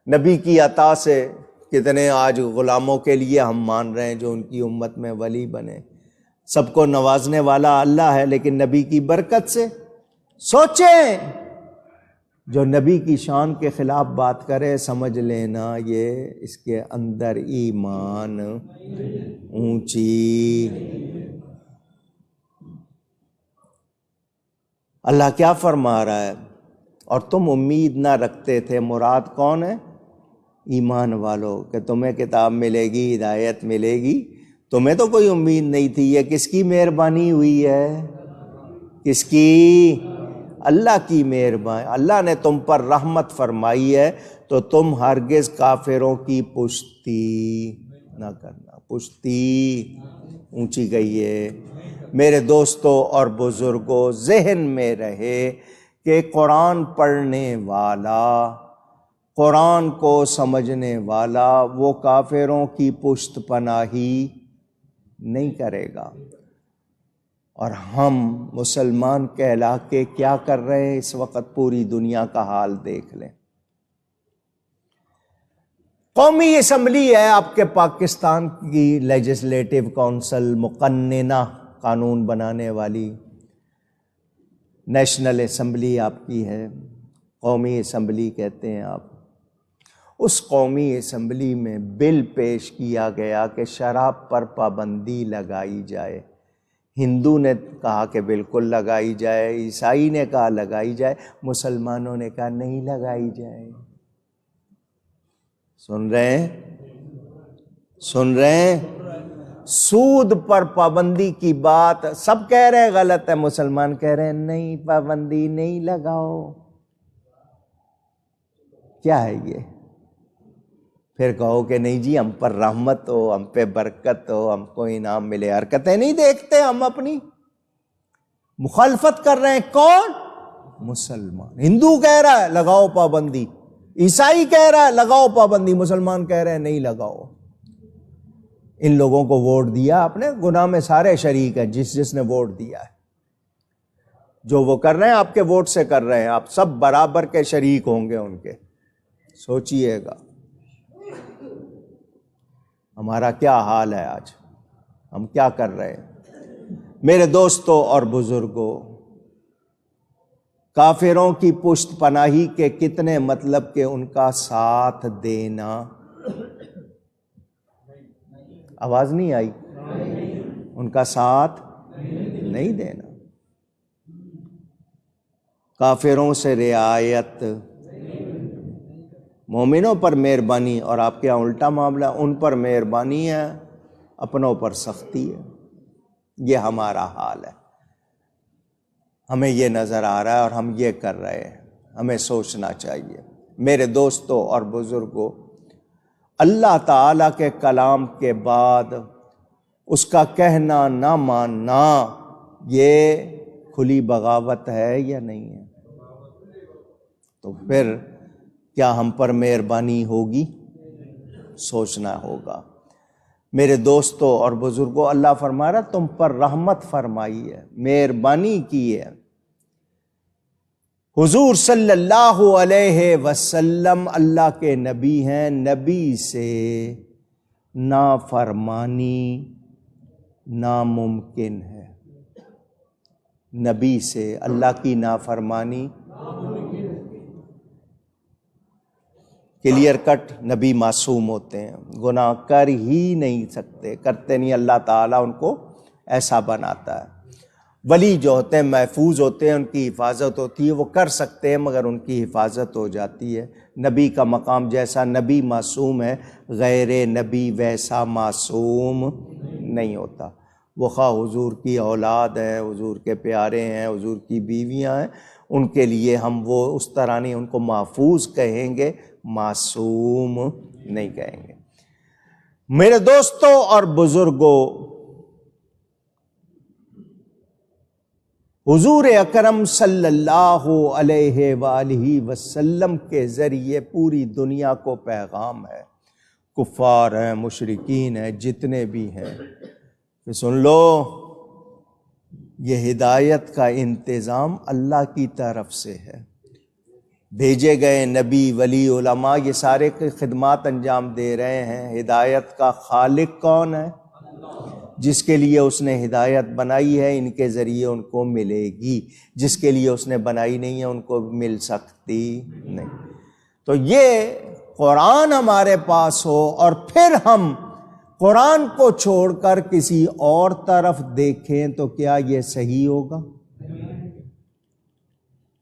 نبی کی عطا سے کتنے آج غلاموں کے لیے ہم مان رہے ہیں جو ان کی امت میں ولی بنے۔ سب کو نوازنے والا اللہ ہے، لیکن نبی کی برکت سے سوچیں، جو نبی کی شان کے خلاف بات کرے سمجھ لینا یہ اس کے اندر ایمان اونچی۔ اللہ کیا فرما رہا ہے؟ اور تم امید نہ رکھتے تھے، مراد کون ہے؟ ایمان والو، کہ تمہیں کتاب ملے گی، ہدایت ملے گی، تمہیں تو کوئی امید نہیں تھی۔ یہ کس کی مہربانی ہوئی ہے؟ کس کی؟ اللہ کی مہربانی۔ اللہ نے تم پر رحمت فرمائی ہے، تو تم ہرگز کافروں کی پشتی نہ کرنا۔ پشتی اونچی گئی ہے۔ میرے دوستوں اور بزرگوں، ذہن میں رہے کہ قرآن پڑھنے والا، قرآن کو سمجھنے والا، وہ کافروں کی پشت پناہی نہیں کرے گا۔ اور ہم مسلمان کہلا کے کیا کر رہے ہیں اس وقت؟ پوری دنیا کا حال دیکھ لیں۔ قومی اسمبلی ہے آپ کے پاکستان کی، لیجسلیٹو کونسل، مقننہ، قانون بنانے والی، نیشنل اسمبلی آپ کی ہے، قومی اسمبلی کہتے ہیں آپ، اس قومی اسمبلی میں بل پیش کیا گیا کہ شراب پر پابندی لگائی جائے۔ ہندو نے کہا کہ بالکل لگائی جائے، عیسائی نے کہا لگائی جائے، مسلمانوں نے کہا نہیں لگائی جائے۔ سن رہے ہیں؟ سن رہے ہیں؟ سود پر پابندی کی بات سب کہہ رہے ہیں غلط ہے، مسلمان کہہ رہے ہیں نہیں، پابندی نہیں لگاؤ۔ کیا ہے یہ؟ پھر کہو کہ نہیں جی ہم پر رحمت ہو، ہم پہ برکت ہو، ہم کو انعام ملے۔ حرکتیں نہیں دیکھتے ہم اپنی؟ مخالفت کر رہے ہیں کون؟ مسلمان۔ ہندو کہہ رہا ہے لگاؤ پابندی، عیسائی کہہ رہا ہے لگاؤ پابندی، مسلمان کہہ رہے ہیں نہیں لگاؤ۔ ان لوگوں کو ووٹ دیا آپ نے، گناہ میں سارے شریک ہیں جس نے ووٹ دیا ہے۔ جو وہ کر رہے ہیں آپ کے ووٹ سے کر رہے ہیں، آپ سب برابر کے شریک ہوں گے ان کے۔ سوچئے گا ہمارا کیا حال ہے آج، ہم کیا کر رہے ہیں۔ میرے دوستوں اور بزرگوں، کافروں کی پشت پناہی کے کتنے مطلب کہ ان کا ساتھ دینا۔ آواز نہیں آئی؟ ان کا ساتھ نہیں دینا، کافروں سے رعایت، مومنوں پر مہربانی، اور آپ کے یہاں الٹا معاملہ، ان پر مہربانی ہے، اپنوں پر سختی ہے۔ یہ ہمارا حال ہے، ہمیں یہ نظر آ رہا ہے اور ہم یہ کر رہے ہیں، ہمیں سوچنا چاہیے۔ میرے دوستوں اور بزرگوں، اللہ تعالیٰ کے کلام کے بعد اس کا کہنا نہ ماننا یہ کھلی بغاوت ہے یا نہیں ہے؟ تو پھر کیا ہم پر مہربانی ہوگی؟ سوچنا ہوگا۔ میرے دوستوں اور بزرگوں، اللہ فرما رہا تم پر رحمت فرمائی ہے، مہربانی کی ہے۔ حضور صلی اللہ علیہ وسلم اللہ کے نبی ہیں، نبی سے نافرمانی ناممکن ہے۔ نبی سے اللہ کی نافرمانی کلیئر کٹ، نبی معصوم ہوتے ہیں، گناہ کر ہی نہیں سکتے، کرتے نہیں، اللہ تعالیٰ ان کو ایسا بناتا ہے۔ ولی جو ہوتے ہیں محفوظ ہوتے ہیں، ان کی حفاظت ہوتی ہے، وہ کر سکتے ہیں مگر ان کی حفاظت ہو جاتی ہے۔ نبی کا مقام جیسا نبی معصوم ہے، غیر نبی ویسا معصوم نہیں ہوتا۔ وہ خواہ حضور کی اولاد ہیں، حضور کے پیارے ہیں، حضور کی بیویاں ہیں، ان کے لیے ہم وہ اس طرح نہیں ان کو محفوظ کہیں گے، معصوم نہیں کہیں گے۔ میرے دوستوں اور بزرگوں، حضور اکرم صلی اللہ علیہ وآلہ وسلم کے ذریعے پوری دنیا کو پیغام ہے، کفار ہیں، مشرکین ہیں، جتنے بھی ہیں کہ سن لو، یہ ہدایت کا انتظام اللہ کی طرف سے ہے۔ بھیجے گئے نبی، ولی، علماء، یہ سارے خدمات انجام دے رہے ہیں۔ ہدایت کا خالق کون ہے؟ جس کے لیے اس نے ہدایت بنائی ہے، ان کے ذریعے ان کو ملے گی۔ جس کے لیے اس نے بنائی نہیں ہے، ان کو مل سکتی نہیں۔ تو یہ قرآن ہمارے پاس ہو اور پھر ہم قرآن کو چھوڑ کر کسی اور طرف دیکھیں تو کیا یہ صحیح ہوگا؟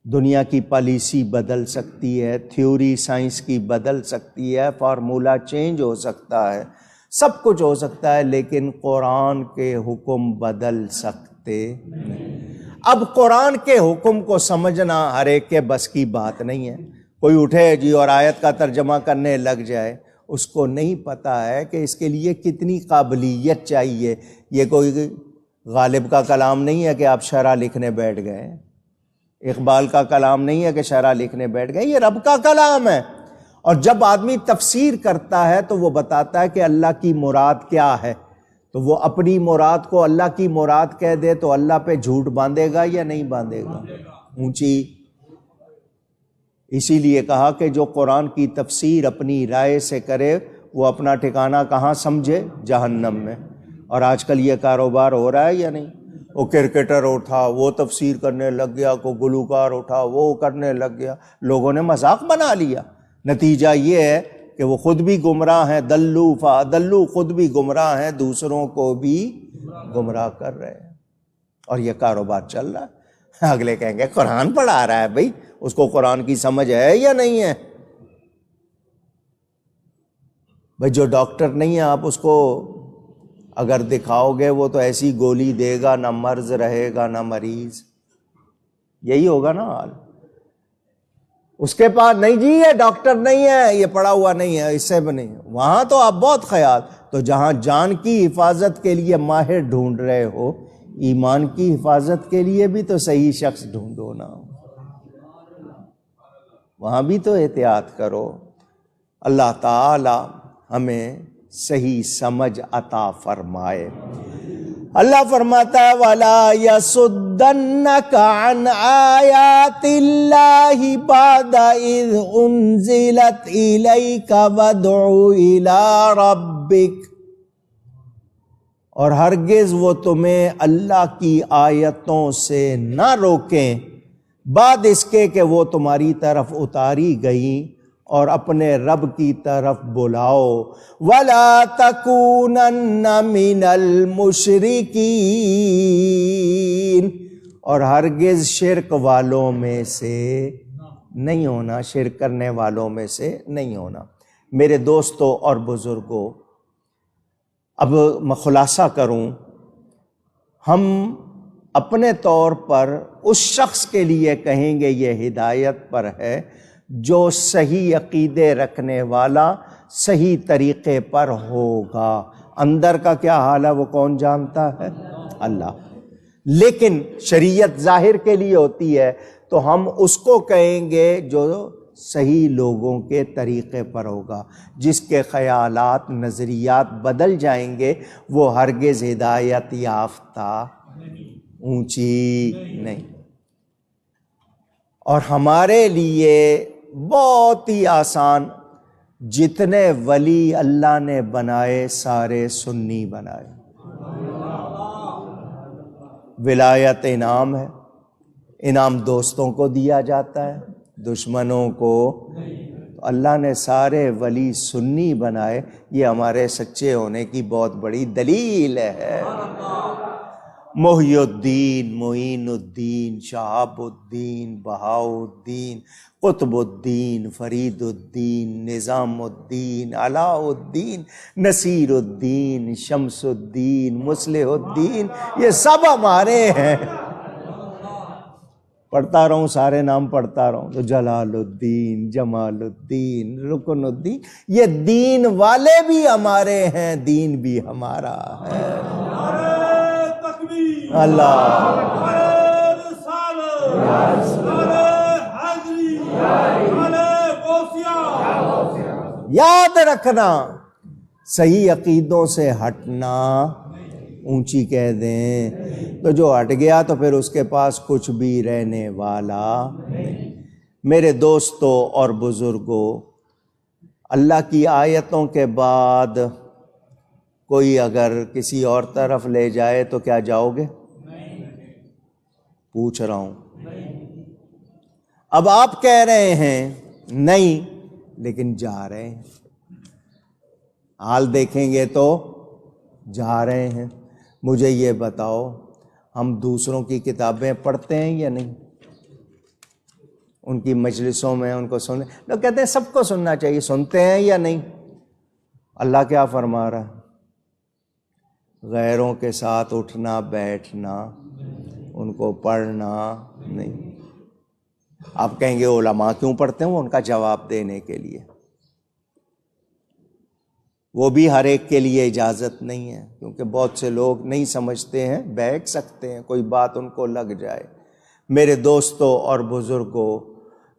دنیا کی پالیسی بدل سکتی ہے، تھیوری سائنس کی بدل سکتی ہے، فارمولا چینج ہو سکتا ہے، سب کچھ ہو سکتا ہے، لیکن قرآن کے حکم بدل سکتے نہیں۔ اب قرآن کے حکم کو سمجھنا ہر ایک کے بس کی بات نہیں ہے۔ کوئی اٹھے جی اور آیت کا ترجمہ کرنے لگ جائے، اس کو نہیں پتہ ہے کہ اس کے لیے کتنی قابلیت چاہیے۔ یہ کوئی غالب کا کلام نہیں ہے کہ آپ شرح لکھنے بیٹھ گئے، اقبال کا کلام نہیں ہے کہ شرح لکھنے بیٹھ گئے، یہ رب کا کلام ہے۔ اور جب آدمی تفسیر کرتا ہے تو وہ بتاتا ہے کہ اللہ کی مراد کیا ہے، تو وہ اپنی مراد کو اللہ کی مراد کہہ دے تو اللہ پہ جھوٹ باندھے گا یا نہیں باندھے گا؟ اونچی۔ اسی لیے کہا کہ جو قرآن کی تفسیر اپنی رائے سے کرے وہ اپنا ٹھکانہ کہاں سمجھے؟ جہنم میں۔ اور آج کل یہ کاروبار ہو رہا ہے یا نہیں؟ وہ کرکٹر اٹھا وہ تفسیر کرنے لگ گیا، کوئی گلوکار اٹھا وہ کرنے لگ گیا، لوگوں نے مذاق بنا لیا۔ نتیجہ یہ ہے کہ وہ خود بھی گمراہ ہیں، دلو فادلو، خود بھی گمراہ ہیں، دوسروں کو بھی گمراہ کر رہے ہیں، اور یہ کاروبار چل رہا ہے۔ اگلے کہیں گے قرآن پڑھا رہا ہے، بھائی اس کو قرآن کی سمجھ ہے یا نہیں ہے؟ بھائی جو ڈاکٹر نہیں ہے آپ اس کو اگر دکھاؤ گے وہ تو ایسی گولی دے گا، نہ مرض رہے گا نہ مریض، یہی ہوگا نا حال۔ اس کے پاس نہیں جی یہ ڈاکٹر نہیں ہے، یہ پڑھا ہوا نہیں ہے، اس سے بھی نہیں ہے، وہاں تو آپ بہت خیال۔ تو جہاں جان کی حفاظت کے لیے ماہر ڈھونڈ رہے ہو، ایمان کی حفاظت کے لیے بھی تو صحیح شخص ڈھونڈو نا، وہاں بھی تو احتیاط کرو۔ اللہ تعالی ہمیں صحیح سمجھ عطا فرمائے۔ اللہ فرماتا ہے وَلَا يَصُدَّنَّكَ عَنْ آيَاتِ اللَّهِ بَعْدَ إِذْ أُنزِلَتْ إِلَيْكَ وَادْعُ إِلَىٰ رَبِّكَ، اور ہرگز وہ تمہیں اللہ کی آیتوں سے نہ روکیں بعد اس کے کہ وہ تمہاری طرف اتاری گئیں، اور اپنے رب کی طرف بلاؤ۔ وَلَا تَكُونَنَّ مِنَ الْمُشْرِكِينَ، اور ہرگز شرک والوں میں سے نہیں ہونا، شرک کرنے والوں میں سے نہیں ہونا۔ میرے دوستو اور بزرگوں، اب میں خلاصہ کروں، ہم اپنے طور پر اس شخص کے لیے کہیں گے یہ ہدایت پر ہے جو صحیح عقیدے رکھنے والا، صحیح طریقے پر ہوگا۔ اندر کا کیا حال ہے وہ کون جانتا ہے؟ اللہ۔ لیکن شریعت ظاہر کے لیے ہوتی ہے تو ہم اس کو کہیں گے جو صحیح لوگوں کے طریقے پر ہوگا، جس کے خیالات نظریات بدل جائیں گے وہ ہرگز ہدایت یافتہ اونچی نہیں۔ اور ہمارے لیے بہت ہی آسان، جتنے ولی اللہ نے بنائے سارے سنی بنائے۔ ولایت انعام ہے، انعام دوستوں کو دیا جاتا ہے، دشمنوں کو۔ اللہ نے سارے ولی سنی بنائے، یہ ہمارے سچے ہونے کی بہت بڑی دلیل ہے۔ محی الدین، معین الدین، شہاب الدین، بہاء الدین، قطب الدین، فرید الدین، نظام الدین، علاء الدین، نصیر الدین، شمس الدین، مصلح الدین، یہ سب ہمارے ہیں۔ پڑھتا رہوں، سارے نام پڑھتا رہوں تو جلال الدین، جمال الدین، رکن الدین، یہ دین والے بھی ہمارے ہیں، دین بھی ہمارا ہے۔ اللہ یاد رکھنا، صحیح عقیدوں سے ہٹنا اونچی کہہ دیں تو جو ہٹ گیا تو پھر اس کے پاس کچھ بھی رہنے والا نہیں۔ میرے دوستو اور بزرگوں، اللہ کی آیتوں کے بعد کوئی اگر کسی اور طرف لے جائے تو کیا جاؤ گے؟ پوچھ رہا ہوں۔ اب آپ کہہ رہے ہیں نہیں، لیکن جا رہے ہیں، حال دیکھیں گے تو جا رہے ہیں۔ مجھے یہ بتاؤ، ہم دوسروں کی کتابیں پڑھتے ہیں یا نہیں؟ ان کی مجلسوں میں ان کو سنیں، لوگ کہتے ہیں سب کو سننا چاہیے، سنتے ہیں یا نہیں؟ اللہ کیا فرما رہا ہے؟ غیروں کے ساتھ اٹھنا بیٹھنا، ان کو پڑھنا نہیں۔ آپ کہیں گے علماء کیوں پڑھتے ہیں؟ وہ ان کا جواب دینے کے لیے، وہ بھی ہر ایک کے لیے اجازت نہیں ہے، کیونکہ بہت سے لوگ نہیں سمجھتے ہیں، بہک سکتے ہیں، کوئی بات ان کو لگ جائے۔ میرے دوستوں اور بزرگوں،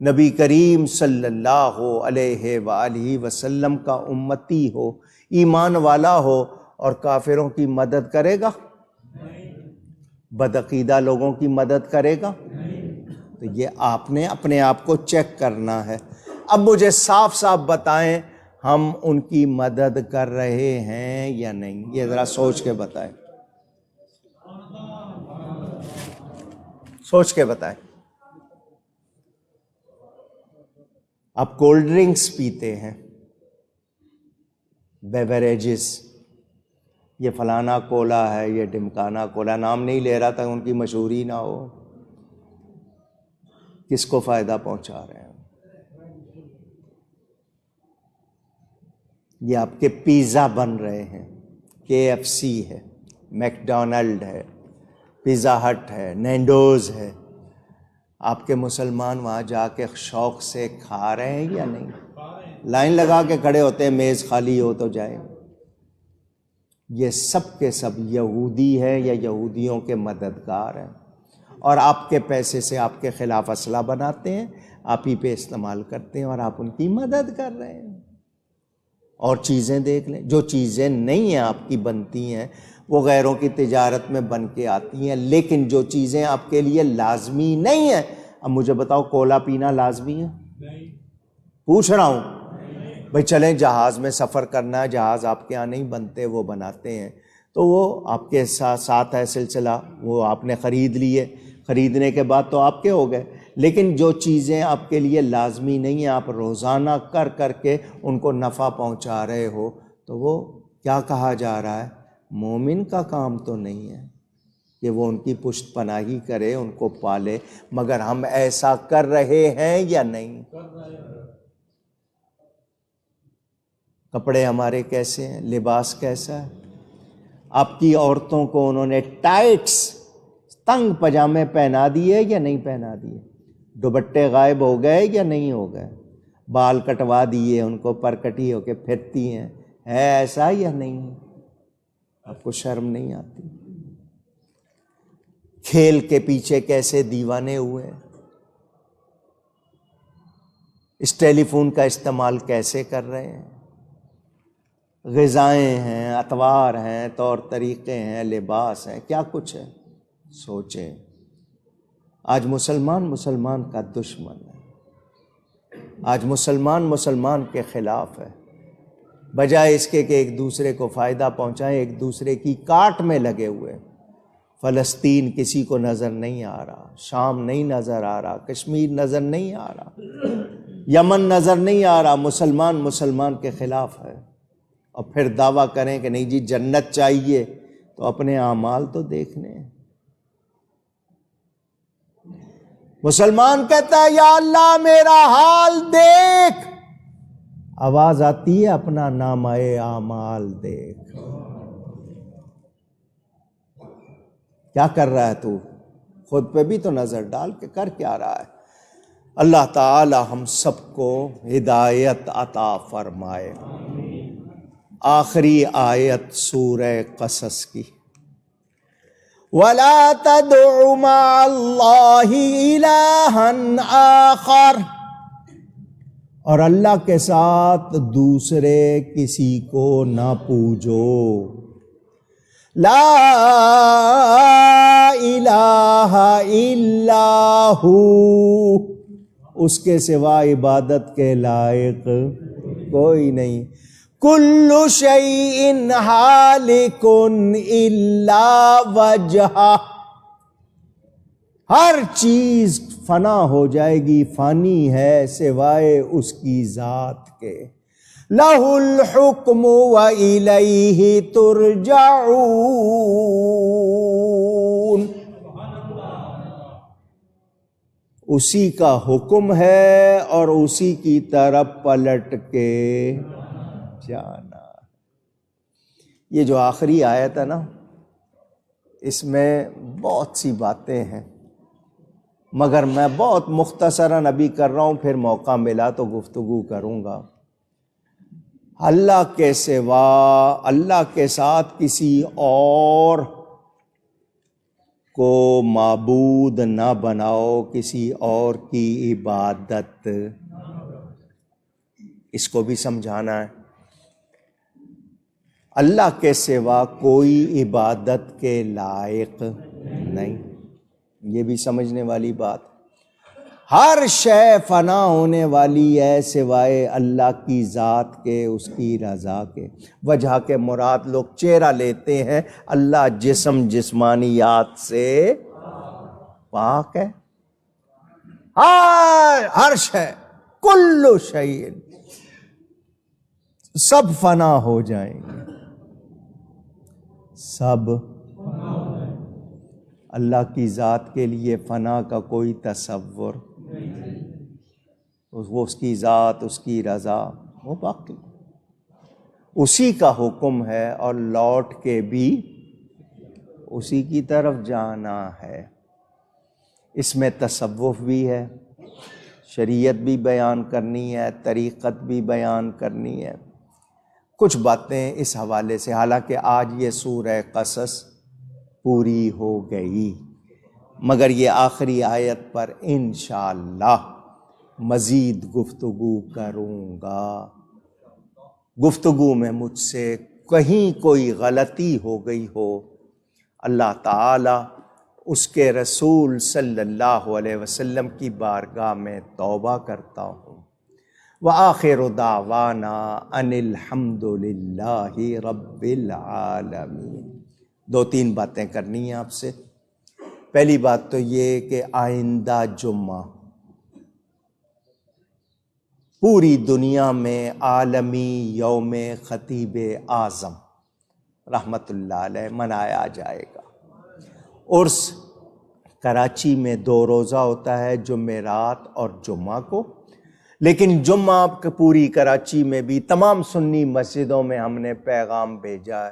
نبی کریم صلی اللہ علیہ وآلہ وسلم کا امتی ہو، ایمان والا ہو، اور کافروں کی مدد کرے گا؟ بدعقیدہ لوگوں کی مدد کرے گا؟ تو یہ آپ نے اپنے آپ کو چیک کرنا ہے۔ اب مجھے صاف صاف بتائیں، ہم ان کی مدد کر رہے ہیں یا نہیں؟ یہ ذرا سوچ کے بتائیں۔ سوچ کے بتائیں. آپ کولڈ ڈرنکس پیتے ہیں، بیوریجز، یہ فلانا کولا ہے، یہ ڈمکانا کولا، نام نہیں لے رہا تھا ان کی مشہوری نہ ہو. کس کو فائدہ پہنچا رہے ہیں؟ یہ آپ کے پیزا بن رہے ہیں، KFC ہے، میک ڈونلڈ ہے، پیزا ہٹ ہے، نینڈوز ہے. آپ کے مسلمان وہاں جا کے شوق سے کھا رہے ہیں یا نہیں؟ لائن لگا کے کھڑے ہوتے ہیں، میز خالی ہو تو جائیں. یہ سب کے سب یہودی ہے یا یہودیوں کے مددگار ہیں، اور آپ کے پیسے سے آپ کے خلاف اسلحہ بناتے ہیں، آپ ہی پہ استعمال کرتے ہیں، اور آپ ان کی مدد کر رہے ہیں. اور چیزیں دیکھ لیں، جو چیزیں نہیں ہیں آپ کی بنتی ہیں وہ غیروں کی تجارت میں بن کے آتی ہیں، لیکن جو چیزیں آپ کے لیے لازمی نہیں ہیں. اب مجھے بتاؤ، کولا پینا لازمی ہے؟ پوچھ رہا ہوں. بھائی چلیں جہاز میں سفر کرنا ہے، جہاز آپ کے یہاں نہیں بنتے، وہ بناتے ہیں، تو وہ آپ کے ساتھ ہے سلسلہ، وہ آپ نے خرید لیے، خریدنے کے بعد تو آپ کے ہو گئے. لیکن جو چیزیں آپ کے لیے لازمی نہیں ہیں، آپ روزانہ کر کر کے ان کو نفع پہنچا رہے ہو، تو وہ کیا کہا جا رہا ہے؟ مومن کا کام تو نہیں ہے کہ وہ ان کی پشت پناہی کرے، ان کو پالے. مگر ہم ایسا کر رہے ہیں یا نہیں؟ کپڑے ہمارے کیسے ہیں؟ لباس کیسا ہے؟ آپ کی عورتوں کو انہوں نے ٹائٹس، تنگ پجامے پہنا دیے یا نہیں پہنا دیے؟ دوپٹے غائب ہو گئے یا نہیں ہو گئے؟ بال کٹوا دیے، ان کو پرکٹی ہو کے پھرتی ہیں. ہے ایسا یا نہیں؟ آپ کو شرم نہیں آتی؟ کھیل کے پیچھے کیسے دیوانے ہوئے، اس ٹیلی فون کا استعمال کیسے کر رہے ہیں. غذائیں ہیں، اطوار ہیں، طور طریقے ہیں، لباس ہیں، کیا کچھ ہے. سوچیں. آج مسلمان کا دشمن ہے، آج مسلمان کے خلاف ہے. بجائے اس کے کہ ایک دوسرے کو فائدہ پہنچائیں، ایک دوسرے کی کاٹ میں لگے ہوئے. فلسطین کسی کو نظر نہیں آ رہا، شام نہیں نظر آ رہا، کشمیر نظر نہیں آ رہا، یمن نظر نہیں آ رہا. مسلمان کے خلاف ہے. اور پھر دعویٰ کریں کہ نہیں جی جنت چاہیے، تو اپنے اعمال تو دیکھنے ہیں. مسلمان کہتا ہے یا اللہ میرا حال دیکھ، آواز آتی ہے اپنا نامہ اعمال دیکھ. کیا کر رہا ہے تو؟ خود پہ بھی تو نظر ڈال کے کر کیا رہا ہے. اللہ تعالی ہم سب کو ہدایت عطا فرمائے. آخری آیت سورہ قصص کی، وَلَا تَدْعُ مَعَ اللَّهِ إِلَٰهًا آخَرَ، اور اللہ کے ساتھ دوسرے کسی کو نہ پوجو. لا الہ الا ہو، اس کے سوا عبادت کے لائق کوئی نہیں. کل شیء ہالک الا وجہہ، ہر چیز فنا ہو جائے گی، فانی ہے سوائے اس کی ذات کے. لہ الحکم وإلیہ ترجعون، اسی کا حکم ہے اور اسی کی طرف پلٹ کے جانا. یہ جو آخری آیت ہے نا، اس میں بہت سی باتیں ہیں، مگر میں بہت مختصراً ابھی کر رہا ہوں، پھر موقع ملا تو گفتگو کروں گا. اللہ کے سوا، اللہ کے ساتھ کسی اور کو معبود نہ بناؤ، کسی اور کی عبادت، اس کو بھی سمجھانا ہے. اللہ کے سوا کوئی عبادت کے لائق نہیں، یہ بھی سمجھنے والی بات. ہر شے فنا ہونے والی ہے سوائے اللہ کی ذات کے، اس کی رضا کے. وجہ کے مراد لوگ چہرہ لیتے ہیں، اللہ جسم جسمانیات سے. پاک ہے، عرش ہے، کل شیء، سب فنا ہو جائیں گے، سب۔ اللہ کی ذات کے لیے فنا کا کوئی تصور، وہ اس کی ذات، اس کی رضا وہ باقی، اسی کا حکم ہے اور لوٹ کے بھی اسی کی طرف جانا ہے۔ اس میں تصوف بھی ہے، شریعت بھی بیان کرنی ہے، طریقت بھی بیان کرنی ہے، کچھ باتیں اس حوالے سے، حالانکہ آج یہ سورہ قصص پوری ہو گئی، مگر یہ آخری آیت پر انشاءاللہ مزید گفتگو کروں گا۔ گفتگو میں مجھ سے کہیں کوئی غلطی ہو گئی ہو، اللہ تعالی اس کے رسول صلی اللہ علیہ وسلم کی بارگاہ میں توبہ کرتا ہوں۔ وآخر دعوانا ان الحمد للہ رب العالمین۔ دو تین باتیں کرنی ہیں آپ سے۔ پہلی بات تو یہ کہ آئندہ جمعہ پوری دنیا میں عالمی یوم خطیب اعظم رحمت اللہ علیہ منایا جائے گا۔ عرس کراچی میں 2 روزہ ہوتا ہے، جمعرات اور جمعہ کو، لیکن جمعہ پوری کراچی میں بھی تمام سنی مسجدوں میں ہم نے پیغام بھیجا ہے،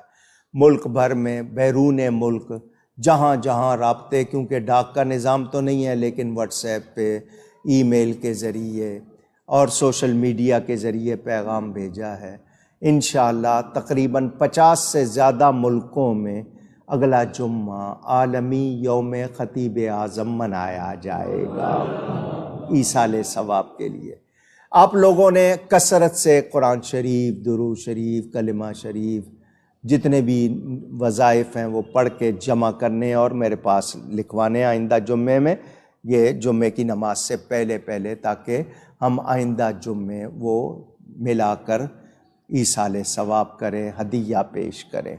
ملک بھر میں، بیرون ملک، جہاں جہاں رابطے، کیونکہ ڈاک کا نظام تو نہیں ہے، لیکن واٹس ایپ پہ، ای میل کے ذریعے اور سوشل میڈیا کے ذریعے پیغام بھیجا ہے۔ انشاءاللہ تقریباً 50 سے زیادہ ملکوں میں اگلا جمعہ عالمی یوم خطیب اعظم منایا جائے گا ایصال ثواب کے لیے۔ آپ لوگوں نے کثرت سے قرآن شریف، درود شریف، کلمہ شریف، جتنے بھی وظائف ہیں وہ پڑھ کے جمع کرنے اور میرے پاس لکھوانے آئندہ جمعے میں، یہ جمعے کی نماز سے پہلے، تاکہ ہم آئندہ جمعے وہ ملا کر ایصال ثواب کریں، ہدیہ پیش کریں۔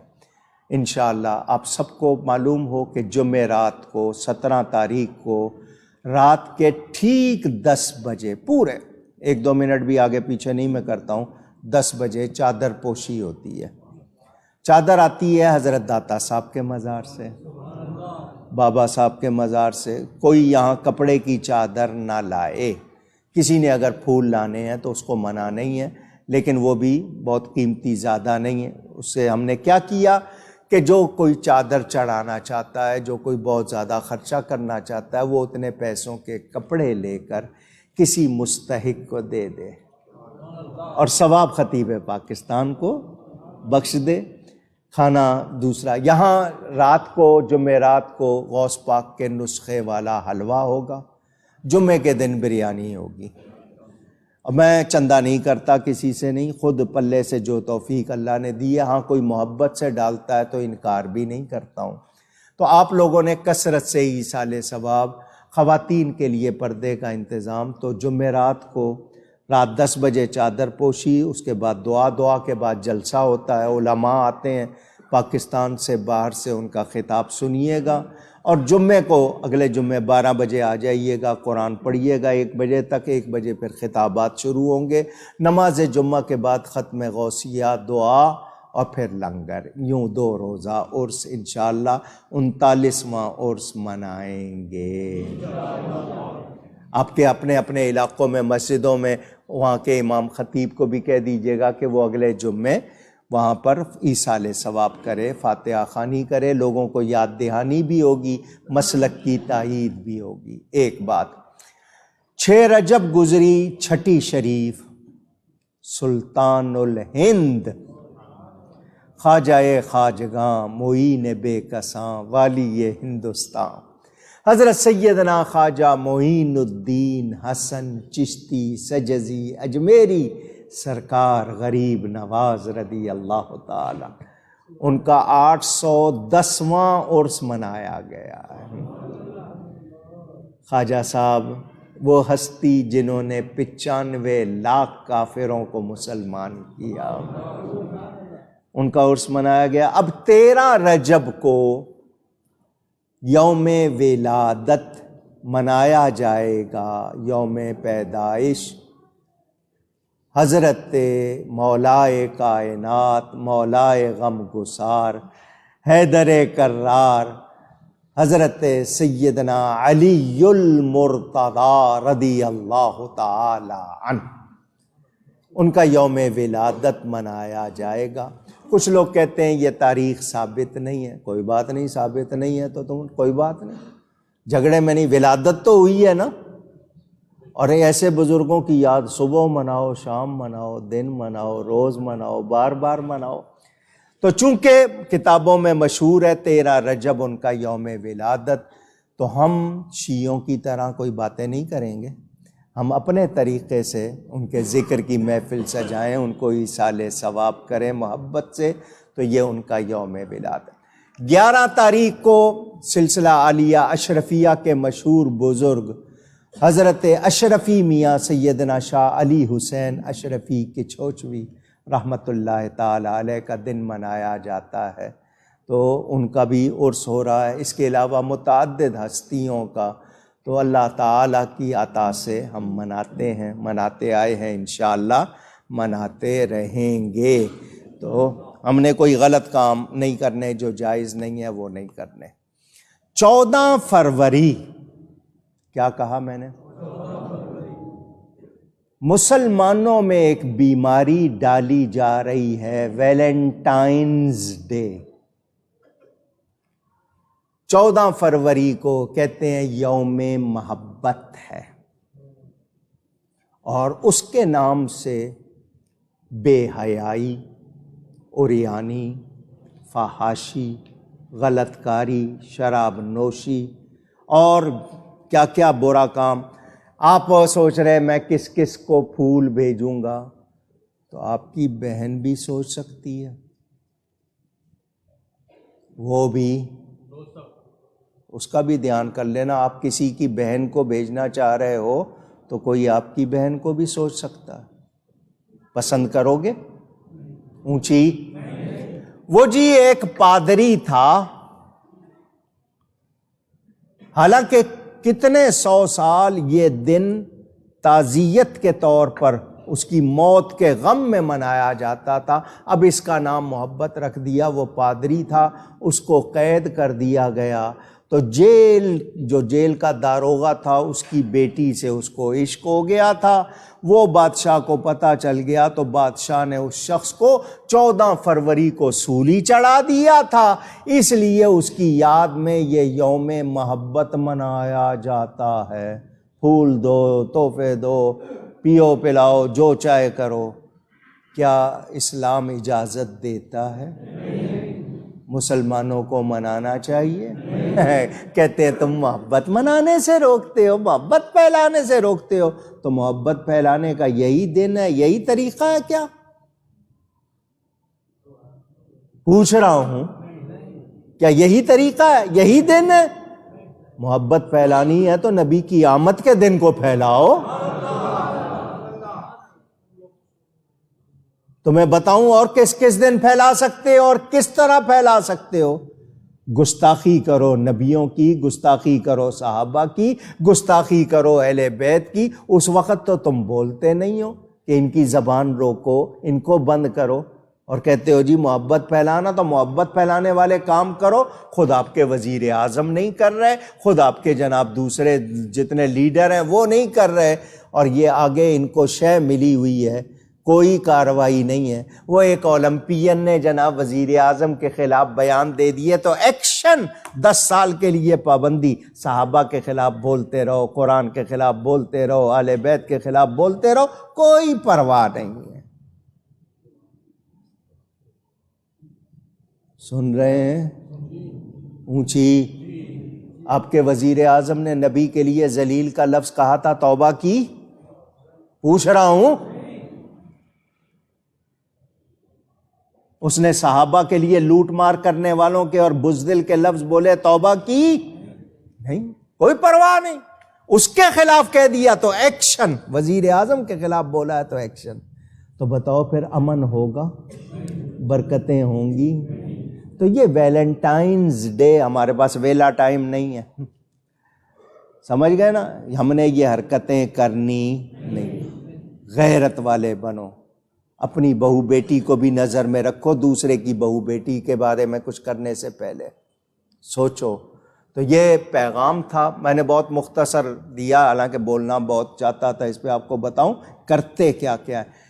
انشاءاللہ آپ سب کو معلوم ہو کہ جمعرات کو 17 تاریخ کو رات کے ٹھیک 10 بجے، پورے 1-2 منٹ بھی آگے پیچھے نہیں میں کرتا ہوں، 10 بجے چادر پوشی ہوتی ہے۔ چادر آتی ہے حضرت داتا صاحب کے مزار سے، بابا صاحب کے مزار سے۔ کوئی یہاں کپڑے کی چادر نہ لائے، کسی نے اگر پھول لانے ہیں تو اس کو منع نہیں ہے، لیکن وہ بھی بہت قیمتی زیادہ نہیں ہے۔ اس سے ہم نے کیا کیا کہ جو کوئی چادر چڑھانا چاہتا ہے، جو کوئی بہت زیادہ خرچہ کرنا چاہتا ہے، وہ اتنے پیسوں کے کپڑے لے کر کسی مستحق کو دے دے اور ثواب خطیب پاکستان کو بخش دے۔ کھانا دوسرا، یہاں رات کو جمعرات کو غوث پاک کے نسخے والا حلوہ ہوگا، جمعے کے دن بریانی ہوگی۔ اور میں چندہ نہیں کرتا کسی سے، نہیں، خود پلے سے جو توفیق اللہ نے دی ہے، ہاں کوئی محبت سے ڈالتا ہے تو انکار بھی نہیں کرتا ہوں۔ تو آپ لوگوں نے کثرت سے ایصال ثواب، خواتین کے لیے پردے کا انتظام، تو جمعرات کو رات 10 بجے چادر پوشی، اس کے بعد دعا کے بعد جلسہ ہوتا ہے، علماء آتے ہیں پاکستان سے، باہر سے، ان کا خطاب سنیے گا، اور جمعے کو اگلے جمعے 12 بجے آ جائیے گا، قرآن پڑھیے گا 1 بجے تک، 1 بجے پھر خطابات شروع ہوں گے، نماز جمعہ کے بعد ختم غوثیہ، دعا اور پھر لنگر، یوں 2 روزہ عرس انشاءاللہ 39واں عرس منائیں گے۔ آپ کے اپنے اپنے علاقوں میں، مسجدوں میں، وہاں کے امام خطیب کو بھی کہہ دیجئے گا کہ وہ اگلے جمعے وہاں پر ایصال ثواب کرے، فاتحہ خوانی کرے، لوگوں کو یاد دہانی بھی ہوگی، مسلک کی تائید بھی ہوگی۔ ایک بات، 6 رجب گزری چھٹی شریف، سلطان الہند خواجہ خواجگاں معین بے کساں والی ہندوستان حضرت سیدنا خواجہ معین الدین حسن چشتی سجزی اجمیری سرکار غریب نواز رضی اللہ تعالی، ان کا 810واں عرس منایا گیا ہے۔ خواجہ صاحب وہ ہستی جنہوں نے 95 لاکھ کافروں کو مسلمان کیا، ان کا عرس منایا گیا۔ اب 13 رجب کو یوم ولادت منایا جائے گا یوم پیدائش حضرت مولائے کائنات، مولائے غم گسار، حیدر کرار، حضرت سیدنا علی المرتضی رضی اللہ تعالی عنہ، ان کا یوم ولادت منایا جائے گا۔ کچھ لوگ کہتے ہیں یہ تاریخ ثابت نہیں ہے۔ کوئی بات نہیں، ثابت نہیں ہے تو تم کوئی بات نہیں، جھگڑے میں نہیں، ولادت تو ہوئی ہے نا۔ اور ایسے بزرگوں کی یاد صبح مناؤ، شام مناؤ، دن مناؤ، روز مناؤ، بار بار مناؤ۔ تو چونکہ کتابوں میں مشہور ہے 13 رجب ان کا یوم ولادت، تو ہم شیعوں کی طرح کوئی باتیں نہیں کریں گے، ہم اپنے طریقے سے ان کے ذکر کی محفل سجائیں، ان کو ایصال ثواب کریں محبت سے، تو یہ ان کا یوم ولادت۔ 11 تاریخ کو سلسلہ عالیہ اشرفیہ کے مشہور بزرگ حضرت اشرفی میاں سیدنا شاہ علی حسین اشرفی کچھوچوی رحمۃ اللہ تعالی علیہ کا دن منایا جاتا ہے، تو ان کا بھی عرس ہو رہا ہے۔ اس کے علاوہ متعدد ہستیوں کا تو اللہ تعالیٰ کی عطا سے ہم مناتے ہیں، مناتے آئے ہیں، انشاءاللہ مناتے رہیں گے۔ تو ہم نے کوئی غلط کام نہیں کرنے، جو جائز نہیں ہے وہ نہیں کرنے۔ 14 فروری، کیا کہا میں نے؟ مسلمانوں میں ایک بیماری ڈالی جا رہی ہے، ویلنٹائنز ڈے۔ 14 فروری کو کہتے ہیں یوم محبت ہے، اور اس کے نام سے بے حیائی، عریانی، فحاشی، غلط کاری، شراب نوشی اور کیا کیا برا کام۔ آپ سوچ رہے میں کس کس کو پھول بھیجوں گا، تو آپ کی بہن بھی سوچ سکتی ہے، وہ بھی، اس کا بھی دھیان کر لینا۔ آپ کسی کی بہن کو بھیجنا چاہ رہے ہو تو کوئی آپ کی بہن کو بھی سوچ سکتا ہے۔ پسند کرو گے؟ اونچی۔ وہ جی ایک پادری تھا، حالانکہ کتنے 100 سال یہ دن تعزیت کے طور پر اس کی موت کے غم میں منایا جاتا تھا، اب اس کا نام محبت رکھ دیا۔ وہ پادری تھا، اس کو قید کر دیا گیا، تو جیل کا داروغہ تھا، اس کی بیٹی سے اس کو عشق ہو گیا تھا۔ وہ بادشاہ کو پتہ چل گیا تو بادشاہ نے اس شخص کو 14 فروری کو سولی چڑھا دیا تھا، اس لیے اس کی یاد میں یہ یوم محبت منایا جاتا ہے۔ پھول دو، تحفے دو، پیو پلاؤ، جو چاہے کرو۔ کیا اسلام اجازت دیتا ہے؟ مسلمانوں کو منانا چاہیے؟ کہتے ہیں تم محبت منانے سے روکتے ہو، محبت پھیلانے سے روکتے ہو، تو محبت پھیلانے کا یہی دن ہے، یہی طریقہ ہے کیا؟ پوچھ رہا ہوں، کیا یہی طریقہ ہے، یہی دن ہے؟ محبت پھیلانی ہے تو نبی کی آمد کے دن کو پھیلاؤ۔ تو میں بتاؤں اور کس کس دن پھیلا سکتے ہو اور کس طرح پھیلا سکتے ہو؟ گستاخی کرو نبیوں کی، گستاخی کرو صحابہ کی، گستاخی کرو اہل بیت کی، اس وقت تو تم بولتے نہیں ہو کہ ان کی زبان روکو، ان کو بند کرو، اور کہتے ہو جی محبت پھیلانا، تو محبت پھیلانے والے کام کرو۔ خود آپ کے وزیر اعظم نہیں کر رہے، خود آپ کے جناب دوسرے جتنے لیڈر ہیں وہ نہیں کر رہے، اور یہ آگے ان کو شے ملی ہوئی ہے، کوئی کارروائی نہیں ہے۔ وہ ایک اولمپئن نے جناب وزیر اعظم کے خلاف بیان دے دیے تو ایکشن، 10 سال کے لیے پابندی، صحابہ کے خلاف بولتے رہو، قرآن کے خلاف بولتے رہو، اہل بیت کے خلاف بولتے رہو، کوئی پرواہ نہیں ہے۔ سن رہے ہیں؟ اونچی۔ آپ کے وزیر اعظم نے نبی کے لیے ذلیل کا لفظ کہا تھا، توبہ کی؟ پوچھ رہا ہوں۔ اس نے صحابہ کے لیے لوٹ مار کرنے والوں کے اور بزدل کے لفظ بولے، توبہ کی؟ نہیں، کوئی پرواہ نہیں۔ اس کے خلاف کہہ دیا تو ایکشن، وزیر اعظم کے خلاف بولا ہے تو ایکشن۔ تو بتاؤ پھر امن ہوگا، برکتیں ہوں گی؟ تو یہ ویلنٹائنز ڈے، ہمارے پاس ویلا ٹائم نہیں ہے، سمجھ گئے نا؟ ہم نے یہ حرکتیں کرنی نہیں. غیرت والے بنو، اپنی بہو بیٹی کو بھی نظر میں رکھو، دوسرے کی بہو بیٹی کے بارے میں کچھ کرنے سے پہلے سوچو. تو یہ پیغام تھا، میں نے بہت مختصر دیا، حالانکہ بولنا بہت چاہتا تھا اس پہ. آپ کو بتاؤں کرتے کیا کیا ہے.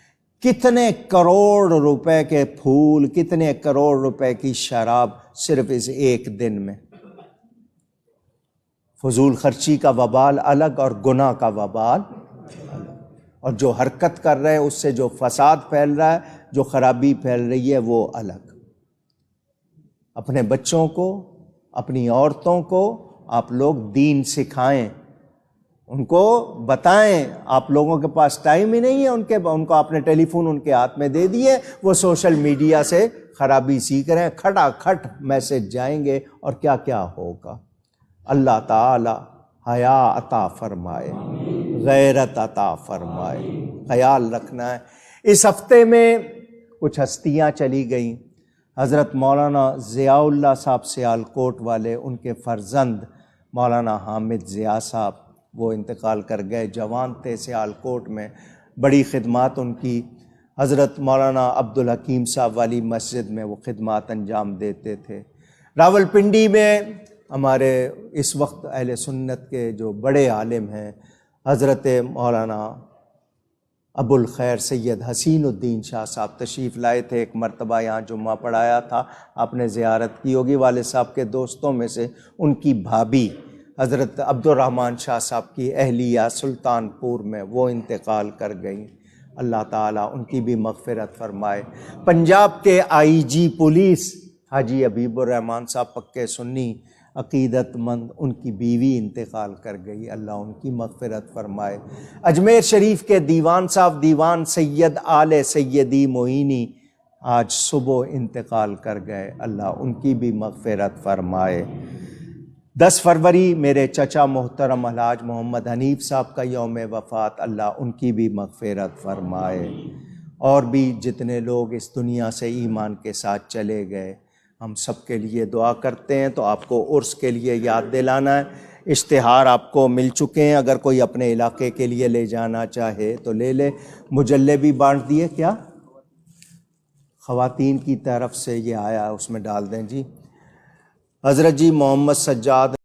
کتنے کروڑ روپے کے پھول، کتنے کروڑ روپے کی شراب صرف اس ایک دن میں. فضول خرچی کا وبال الگ اور گناہ کا وبال الگ. اور جو حرکت کر رہے ہیں اس سے جو فساد پھیل رہا ہے، جو خرابی پھیل رہی ہے، وہ الگ. اپنے بچوں کو، اپنی عورتوں کو آپ لوگ دین سکھائیں، ان کو بتائیں. آپ لوگوں کے پاس ٹائم ہی نہیں ہے، ان کو آپ نے ٹیلی فون ان کے ہاتھ میں دے دیے، وہ سوشل میڈیا سے خرابی سیکھ رہے ہیں. کھٹا کھٹ میسج جائیں گے اور کیا کیا ہوگا. اللہ تعالی حیا عطا فرمائے، غیرت عطا فرمائے. خیال رکھنا ہے. اس ہفتے میں کچھ ہستیاں چلی گئیں. حضرت مولانا ضیاء اللہ صاحب سیالکوٹ والے، ان کے فرزند مولانا حامد ضیاء صاحب، وہ انتقال کر گئے. جوان تھے سیالکوٹ میں، بڑی خدمات ان کی. حضرت مولانا عبدالحکیم صاحب والی مسجد میں وہ خدمات انجام دیتے تھے. راولپنڈی میں ہمارے اس وقت اہل سنت کے جو بڑے عالم ہیں، حضرت مولانا ابو الخیر سید حسین الدین شاہ صاحب تشریف لائے تھے. ایک مرتبہ یہاں جمعہ پڑھایا تھا، آپ نے زیارت کی ہوگی. والد صاحب کے دوستوں میں سے ان کی بھابھی حضرت عبد الرحمن شاہ صاحب کی اہلیہ سلطان پور میں وہ انتقال کر گئیں. اللہ تعالیٰ ان کی بھی مغفرت فرمائے. پنجاب کے آئی جی پولیس حاجی حبیب الرحمان صاحب پکے سنی عقیدت مند، ان کی بیوی انتقال کر گئی. اللہ ان کی مغفرت فرمائے. اجمیر شریف کے دیوان صاحب، دیوان سید آل سیدی معینی، آج صبح انتقال کر گئے. اللہ ان کی بھی مغفرت فرمائے. 10 فروری میرے چچا محترم الحاج محمد حنیف صاحب کا یوم وفات. اللہ ان کی بھی مغفرت فرمائے. اور بھی جتنے لوگ اس دنیا سے ایمان کے ساتھ چلے گئے، ہم سب کے لیے دعا کرتے ہیں. تو آپ کو عرس کے لیے یاد دلانا ہے. اشتہار آپ کو مل چکے ہیں، اگر کوئی اپنے علاقے کے لیے لے جانا چاہے تو لے لے. مجلے بھی بانٹ دیے. کیا خواتین کی طرف سے یہ آیا، اس میں ڈال دیں جی. حضرت جی محمد سجاد